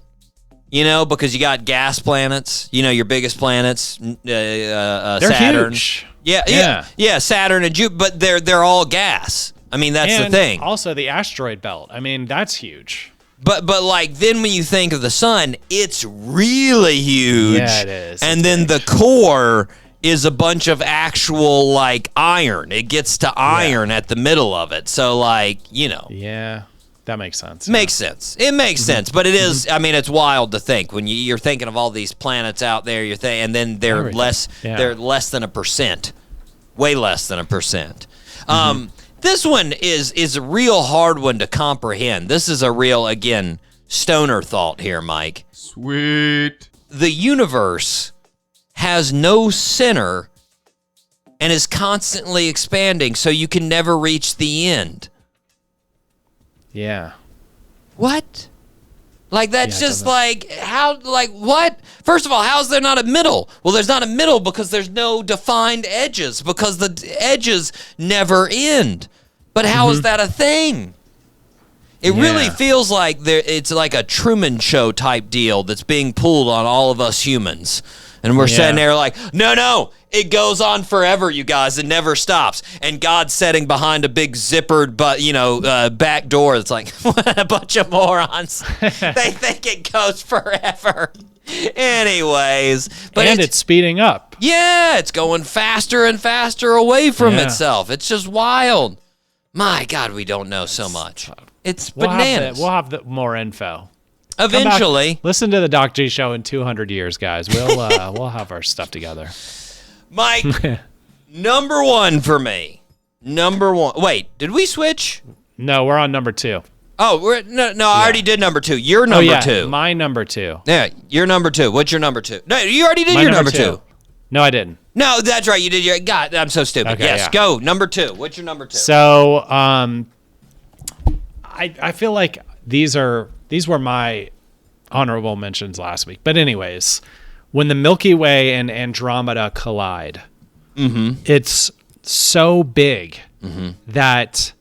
because you got gas planets, your biggest planets, They're Saturn. huge. Yeah, Saturn and Jupiter, but they're all gas. That's the thing. Also the asteroid belt. That's huge. But then when you think of the sun, it's really huge. Yeah, it is. And then the core is a bunch of actual iron. It gets to iron at the middle of it. So Yeah, that makes sense. Makes sense. It makes sense, but it is. It's wild to think when you're thinking of all these planets out there. And then they're less. Yeah. They're less than 1%, way less than 1%. This one is a real hard one to comprehend. This is a real stoner thought here, Mike. Sweet. The universe has no center and is constantly expanding, so you can never reach the end. Yeah. What? That's just how, what? First of all, how's there not a middle? Well, there's not a middle because there's no defined edges, because the edges never end. But how is that a thing? It really feels like it's like a Truman Show type deal that's being pulled on all of us humans. And we're sitting there no, it goes on forever, you guys. It never stops. And God's sitting behind a big zippered, back door. It's like, what a bunch of morons. They think it goes forever. Anyways. And it's speeding up. Yeah, it's going faster and faster away from itself. It's just wild. My God, we don't know so much. It's bananas. We'll have more info. Eventually. Listen to the Doc G Show in 200 years, guys. We'll have our stuff together. Mike, number one for me. Number one. Wait, did we switch? No, we're on number 2. Oh, I already did number 2. You're number 2. My number 2. Yeah, you're number 2. What's your number 2? No, you already did your number 2. No, I didn't. No, that's right. You did your. God, I'm so stupid. Okay, yes, go. Number 2. What's your number 2? So, I feel like these were my honorable mentions last week. But anyways, when the Milky Way and Andromeda collide, it's so big that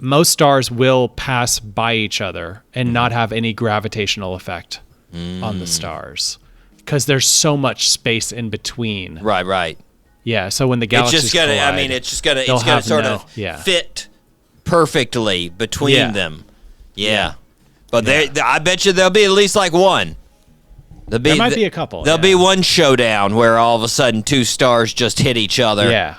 most stars will pass by each other and not have any gravitational effect on the stars, because there's so much space in between. Right. Yeah. So when the galaxies collide, it's just gonna sort of fit perfectly between them. Yeah. But I bet you there'll be at least one. There might be a couple. There'll be one showdown where all of a sudden 2 stars just hit each other. Yeah.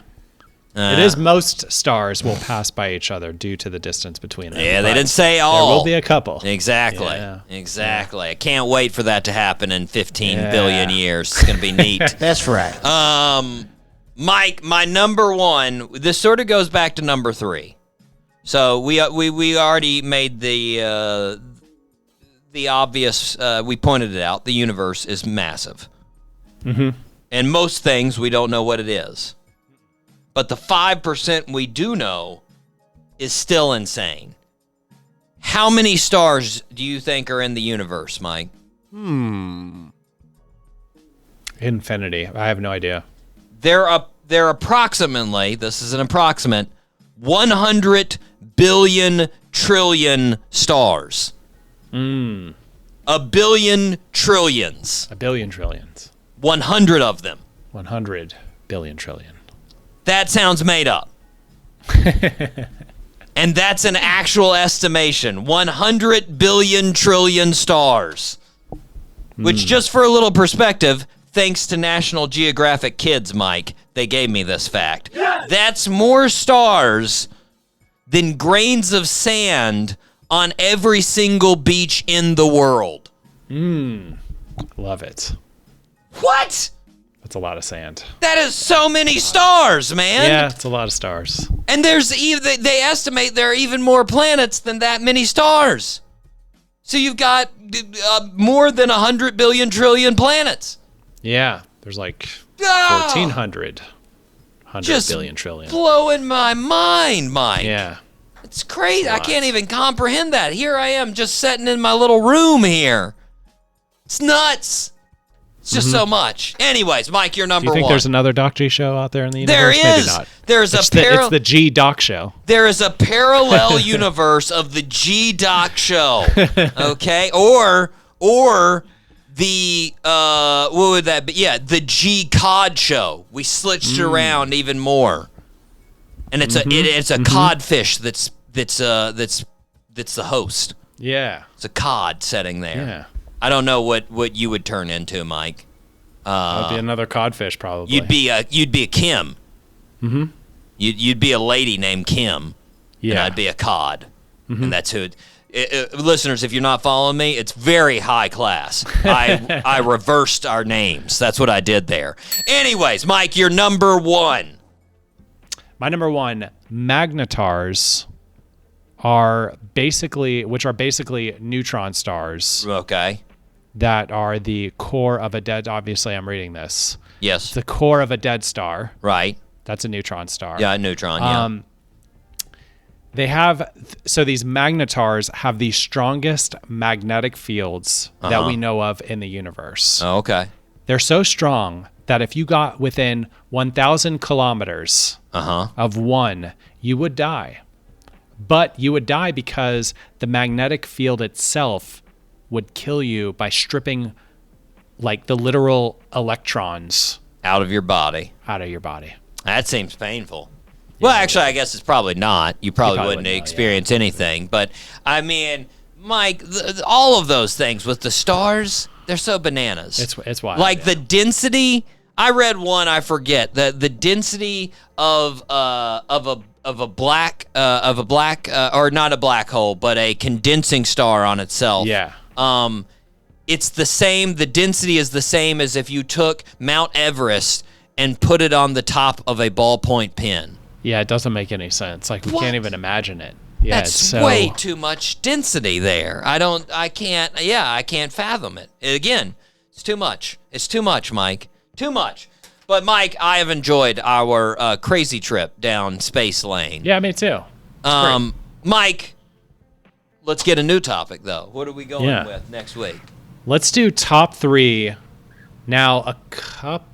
It is most stars will pass by each other due to the distance between them. Yeah, they didn't say all. There will be a couple. Exactly. Yeah. Exactly. I can't wait for that to happen in 15 billion years. It's going to be neat. That's right. Mike, my number 1, this sort of goes back to number 3. So we already made the obvious, we pointed it out, the universe is massive. And most things we don't know what it is. But the 5% we do know is still insane. How many stars do you think are in the universe, Mike? Infinity. I have no idea. They're approximately, this is an approximate, 100 billion trillion stars. A billion trillions. A billion trillions. 100 of them. 100 billion trillion. That sounds made up. And that's an actual estimation. 100 billion trillion stars. Which, just for a little perspective, thanks to National Geographic Kids, Mike, they gave me this fact. Yes! That's more stars than grains of sand on every single beach in the world. Love it. What? That's a lot of sand. That is so many stars, man. Yeah, it's a lot of stars. And they estimate there are even more planets than that many stars. So you've got more than 100 billion trillion planets. Yeah, there's 1,400. 100 just billion trillion. blowing my mind, Mike. Yeah. It's crazy. I Nuts. can't even comprehend that. Here I am just sitting in my little room here. It's nuts. It's just so much. Anyways, Mike, you're Do number you think one. there's another Doc G show out there in the There universe? Maybe is. not. There's It's a the G Doc show. There is a parallel universe of the G Doc show. Okay? Or the what would that be? Yeah, the G Cod show. We switched around even more. And it's a codfish that's the host. Yeah. It's a cod setting there. Yeah. I don't know what you would turn into, Mike. That'd be another codfish, probably. You'd be a Kim. Mm-hmm. You'd be a lady named Kim. Yeah. And I'd be a cod. And that's who. Listeners, if you're not following me, it's very high class. I reversed our names. That's what I did there. Anyways, Mike, you're number one. My number one, magnetars are basically neutron stars Okay. that are the core of a dead. Obviously, I'm reading this. Yes. The core of a dead star. Right. That's a neutron star. Yeah, neutron. Yeah. They have these magnetars have the strongest magnetic fields that we know of in the universe. Oh, okay. They're so strong that if you got within 1,000 kilometers of one, you would die. But you would die because the magnetic field itself would kill you by stripping like the literal electrons Out of your body. out of your body. That seems painful. Well, actually, I guess it's probably not. You probably wouldn't wouldn't know, experience anything. But, I mean, Mike, all of those things with the stars, they're so bananas. It's wild. Like the density. I read one. I forget the density of a black or not a black hole, but a condensing star on itself. Yeah. It's the same. The density is the same as if you took Mount Everest and put it on the top of a ballpoint pen. Yeah, it doesn't make any sense. Like we What? can't even imagine it. Yeah, That's it's so, way too much density there. I can't fathom it. Again, it's too much. It's too much, Mike. Too much. But Mike, I have enjoyed our crazy trip down Space Lane. Yeah, me too. Mike, let's get a new topic though. What are we going with next week? Let's do top 3. Now,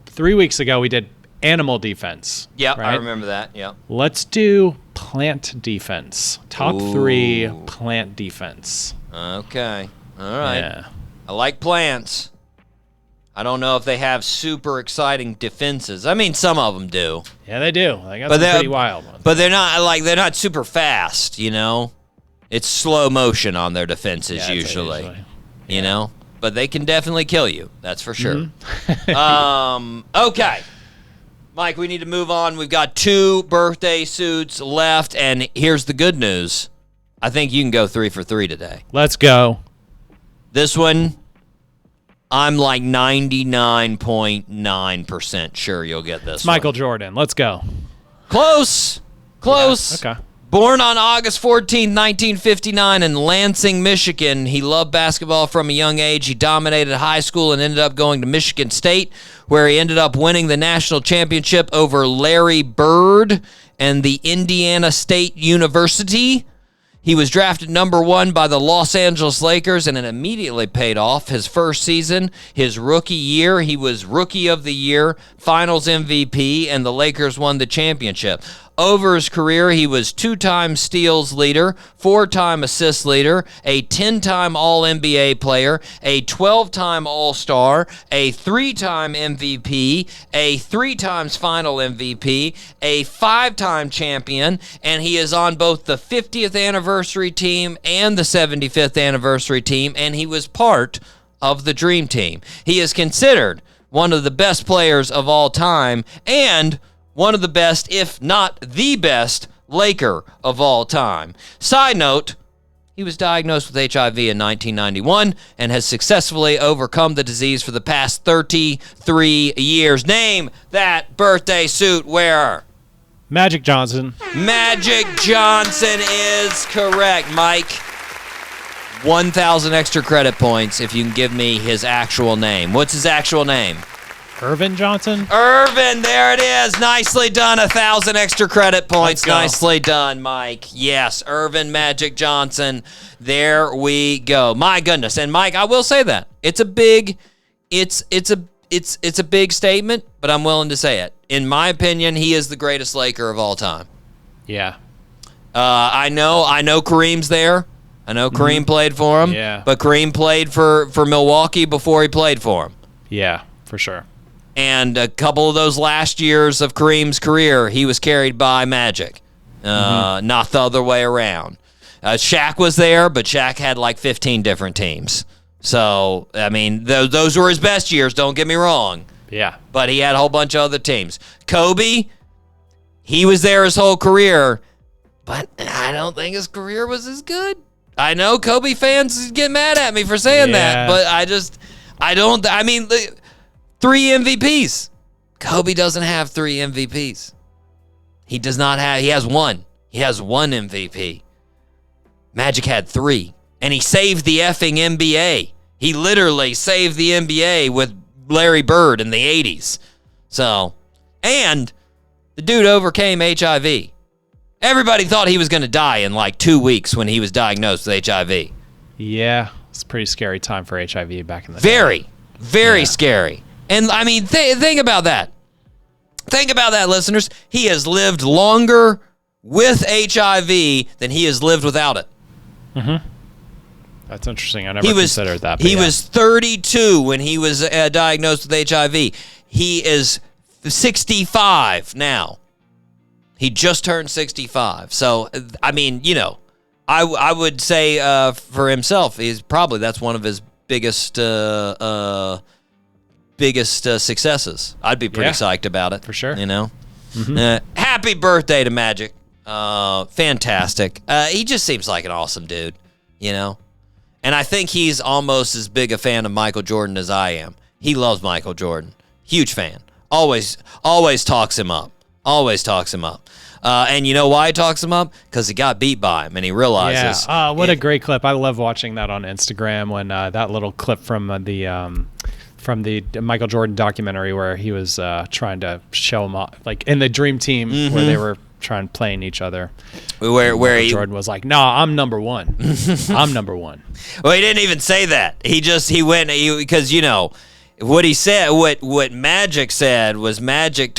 3 weeks ago we did animal defense. Yeah, right? I remember that. Yeah. Let's do plant defense. Top 3 plant defense. Okay. All right. Yeah. I like plants. I don't know if they have super exciting defenses. I mean, some of them do. Yeah, they do. They got some pretty wild ones. But they're not super fast, you know? It's slow motion on their defenses Yeah, usually. You know? But they can definitely kill you. That's for sure. Okay. Mike, we need to move on. We've got 2 birthday suits left, and here's the good news. I think you can go 3 for 3 today. Let's go. This one, I'm like 99.9% sure you'll get this It's Michael Jordan. Let's go. Close. Close. Okay. Born on August 14, 1959 in Lansing, Michigan, he loved basketball from a young age. He dominated high school and ended up going to Michigan State, where he ended up winning the national championship over Larry Bird and the Indiana State University. He was drafted number 1 by the Los Angeles Lakers, and it immediately paid off. His first season, his rookie year, he was Rookie of the Year, Finals MVP, and the Lakers won the championship. Over his career, he was 2-time steals leader, 4-time assist leader, a 10-time All-NBA player, a 12-time All-Star, a 3-time MVP, a 3-times Final MVP, a 5-time champion, and he is on both the 50th anniversary team and the 75th anniversary team, and he was part of the Dream Team. He is considered one of the best players of all time and one of the best, if not the best, Laker of all time. Side note, he was diagnosed with HIV in 1991 and has successfully overcome the disease for the past 33 years. Name that birthday suit wearer. Magic Johnson. Magic Johnson is correct, Mike. 1,000 extra credit points if you can give me his actual name. What's his actual name? Irvin Johnson? Irvin, there it is. Nicely done. 1,000 extra credit points. Nicely done, Mike. Yes, Irvin Magic Johnson. There we go. My goodness. And Mike, I will say that. It's a big statement, but I'm willing to say it. In my opinion, he is the greatest Laker of all time. Yeah. I know Kareem's there. I know Kareem played for him. Yeah. But Kareem played for Milwaukee before he played for him. Yeah, for sure. And a couple of those last years of Kareem's career, he was carried by Magic, not the other way around. Shaq was there, but Shaq had like 15 different teams. So, I mean, those were his best years, don't get me wrong. Yeah. But he had a whole bunch of other teams. Kobe, he was there his whole career, but I don't think his career was as good. I know Kobe fans get mad at me for saying that, but I mean, 3 MVPs. Kobe doesn't have 3 MVPs. He does not have, he has 1. He has 1 MVP. Magic had 3. And he saved the effing NBA. He literally saved the NBA with Larry Bird in the 80s. So, and the dude overcame HIV. Everybody thought he was going to die in like 2 weeks when he was diagnosed with HIV. Yeah, it's a pretty scary time for HIV back in the day. Very scary. And I mean, think about that. Think about that, listeners. He has lived longer with HIV than he has lived without it. Mm-hmm. That's interesting. I never considered that. He was 32 when he was diagnosed with HIV. He is 65 now. He just turned 65. So, I mean, you know, I would say for himself, that's one of his biggest successes. I'd be pretty psyched about it. For sure. You know? Mm-hmm. Happy birthday to Magic. Fantastic. He just seems like an awesome dude, you know? And I think he's almost as big a fan of Michael Jordan as I am. He loves Michael Jordan. Huge fan. Always talks him up. Always talks him up. And you know why he talks him up? Because he got beat by him, and he realizes. Yeah. What a great clip! I love watching that on Instagram when that little clip from the Michael Jordan documentary where he was trying to show him off, like in the Dream Team where they were trying playing each other. Where Jordan was like, "No, I'm number one. I'm number one." Well, he didn't even say that. He went because you know what he said. What Magic said was Magic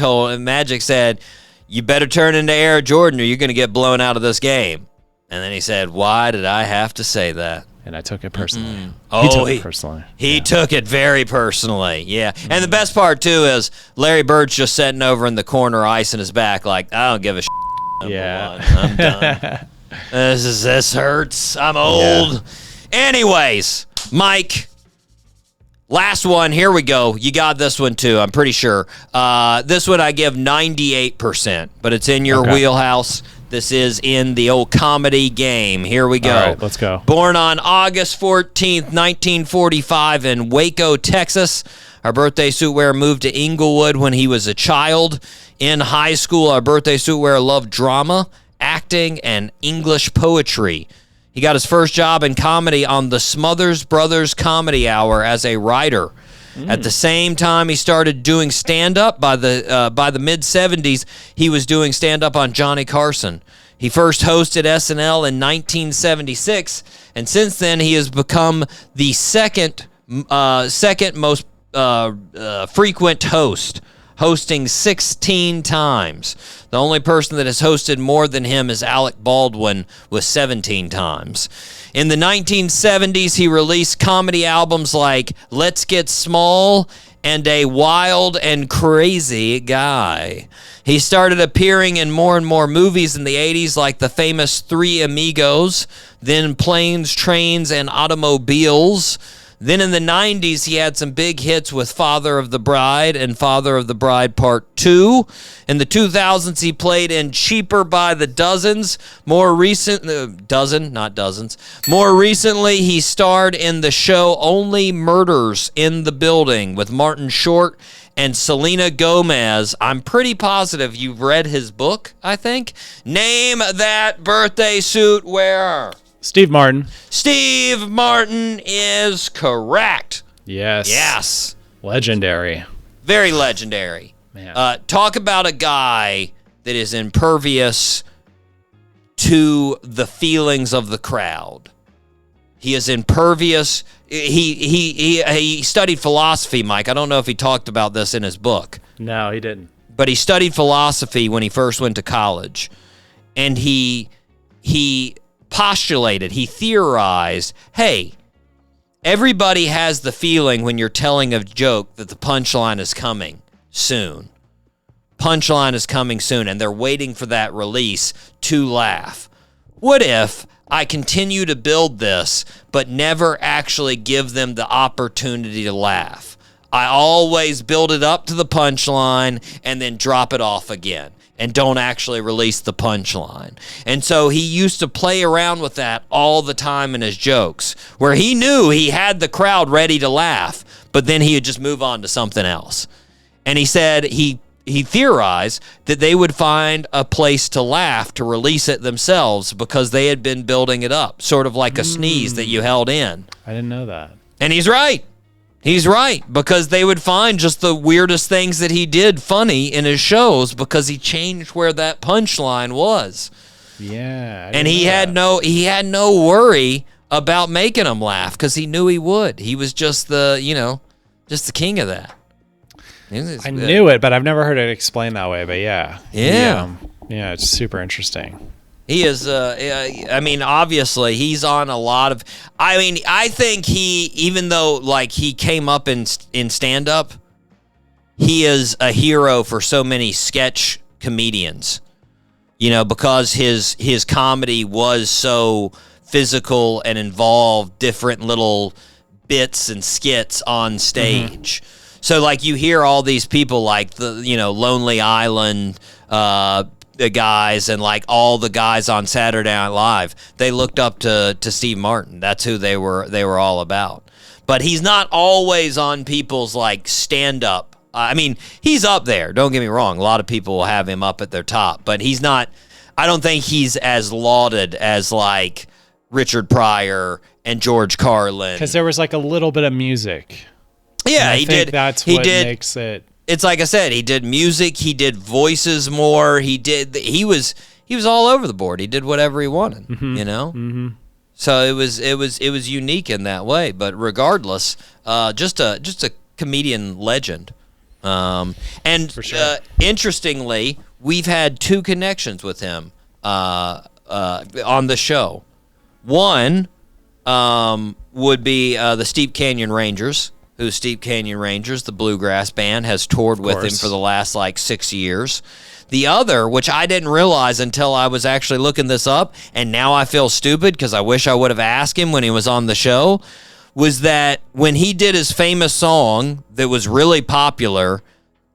said, "You better turn into Air Jordan or you're going to get blown out of this game." And then he said, "Why did I have to say that?" And I took it personally. Mm-hmm. He took it personally. He took it very personally, yeah. And the best part, too, is Larry Bird's just sitting over in the corner, icing his back like, I don't give a shit. I'm done. This hurts. I'm old. Yeah. Anyways, Mike, last one. Here we go. You got this one, too, I'm pretty sure. This one I give 98%, but it's in your wheelhouse. This is in the old comedy game. Here we go. All right, let's go. Born on August 14th, 1945 in Waco, Texas. Our birthday suit wearer moved to Inglewood when he was a child. In high school, our birthday suit wearer loved drama, acting, and English poetry. He got his first job in comedy on the Smothers Brothers Comedy Hour as a writer. At the same time, he started doing stand-up. By the mid-'70s, he was doing stand-up on Johnny Carson. He first hosted SNL in 1976, and since then, he has become the second most frequent host, hosting 16 times. The only person that has hosted more than him is Alec Baldwin with 17 times. In the 1970s, he released comedy albums like Let's Get Small and A Wild and Crazy Guy. He started appearing in more and more movies in the 80s like the famous Three Amigos, then Planes, Trains, and Automobiles. Then in the 90s, he had some big hits with Father of the Bride and Father of the Bride Part 2. In the 2000s, he played in Cheaper by the Dozens. More recently, he starred in the show Only Murders in the Building with Martin Short and Selena Gomez. I'm pretty positive you've read his book, I think. Name that birthday suit wearer. Steve Martin. Steve Martin is correct. Yes. Yes. Legendary. Very legendary. Man. Talk about a guy that is impervious to the feelings of the crowd. He is impervious. He studied philosophy, Mike. I don't know if he talked about this in his book. No, he didn't. But he studied philosophy when he first went to college. And he postulated, he theorized, hey, everybody has the feeling when you're telling a joke that the punchline is coming soon. Punchline is coming soon, and they're waiting for that release to laugh. What if I continue to build this, but never actually give them the opportunity to laugh? I always build it up to the punchline and then drop it off again and don't actually release the punchline. And so he used to play around with that all the time in his jokes, where he knew he had the crowd ready to laugh, but then he would just move on to something else. And he said he theorized that they would find a place to laugh to release it themselves because they had been building it up, sort of like a sneeze that you held in. I didn't know that. And he's right. He's right, because they would find just the weirdest things that he did funny in his shows because he changed where that punchline was. Yeah. And he had no worry about making them laugh because he knew he would. He was just the king of that. I knew it, but I've never heard it explained that way. But yeah. Yeah. Yeah, it's super interesting. He is, obviously, he's on a lot of, I think even though, like, he came up in stand-up, he is a hero for so many sketch comedians, because his comedy was so physical and involved different little bits and skits on stage. Mm-hmm. So, like, you hear all these people like the, Lonely Island, the guys, and like all the guys on Saturday Night Live, they looked up to Steve Martin. That's who they were all about. But he's not always on people's like stand-up. He's up there. Don't get me wrong. A lot of people will have him up at their top, but he's not. I don't think he's as lauded as like Richard Pryor and George Carlin. Because there was like a little bit of music. Yeah, he did. That's what makes it. It's like I said, he did music, he did voices more, he was all over the board. He did whatever he wanted, Mm-hmm. So it was unique in that way. But regardless, just a comedian legend. And for sure. Interestingly, we've had two connections with him on the show. One would be the Steep Canyon Rangers. Who's Steep Canyon Rangers, the bluegrass band, has toured with him for the last, 6 years. The other, which I didn't realize until I was actually looking this up, and now I feel stupid because I wish I would have asked him when he was on the show, was that when he did his famous song that was really popular,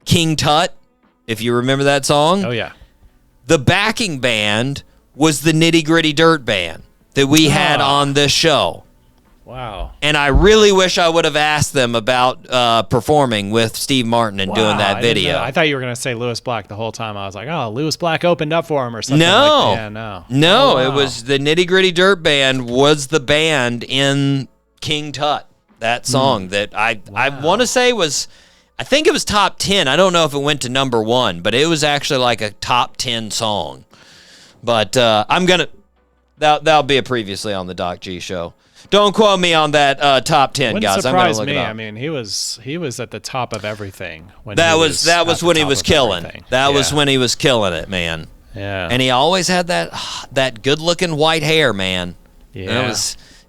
King Tut, if you remember that song. Oh, yeah. The backing band was the Nitty Gritty Dirt Band that we had on this show. Wow. And I really wish I would have asked them about performing with Steve Martin and doing that video. I thought you were going to say Lewis Black the whole time. I was like, oh, Lewis Black opened up for him or something. No. Like that. Yeah, no. Oh, wow. It was the Nitty Gritty Dirt Band was the band in King Tut, that song that I want to say was, I think it was top 10. I don't know if it went to number 1, but it was actually like a top 10 song. But that'll be a previously on the Doc G show. Don't quote me on that top 10, Wouldn't guys. I'm going to look it up. He was at the top of everything. That was when he was killing. That was when he was killing it, man. Yeah. And he always had that good-looking white hair, man. Yeah.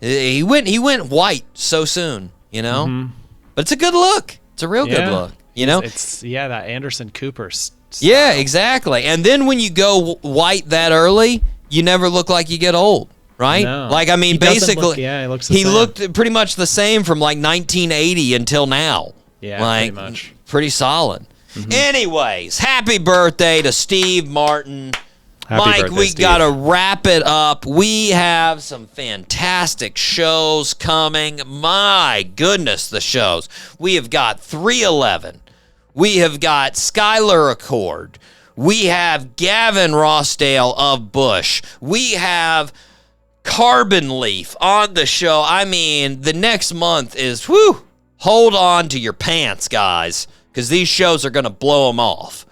He went white so soon, Mm-hmm. But it's a good look. It's a real good look, It's that Anderson Cooper style. Yeah, exactly. And then when you go white that early, you never look like you get old. Right? No. Basically, he looks he looked pretty much the same from 1980 until now. Yeah, pretty much. Pretty solid. Mm-hmm. Anyways, happy birthday to Steve Martin. Happy Mike, we got to wrap it up. We have some fantastic shows coming. My goodness, the shows. We have got 311. We have got Skylar Accord. We have Gavin Rossdale of Bush. We have Carbon Leaf on the show. The next month is, hold on to your pants, guys, because these shows are going to blow them off.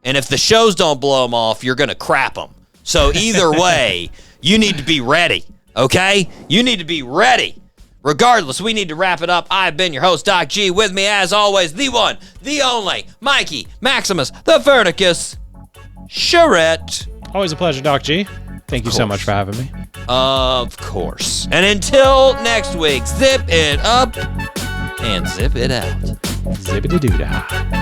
And if the shows don't blow them off, you're going to crap them. So either way, you need to be ready, okay? You need to be ready. Regardless, we need to wrap it up. I've been your host, Doc G. With me, as always, the one, the only, Mikey, Maximus, the Vernicus, Charette. Always a pleasure, Doc G. Thank you so much for having me. Of course. And until next week, zip it up and zip it out. Zippity-doo-dah.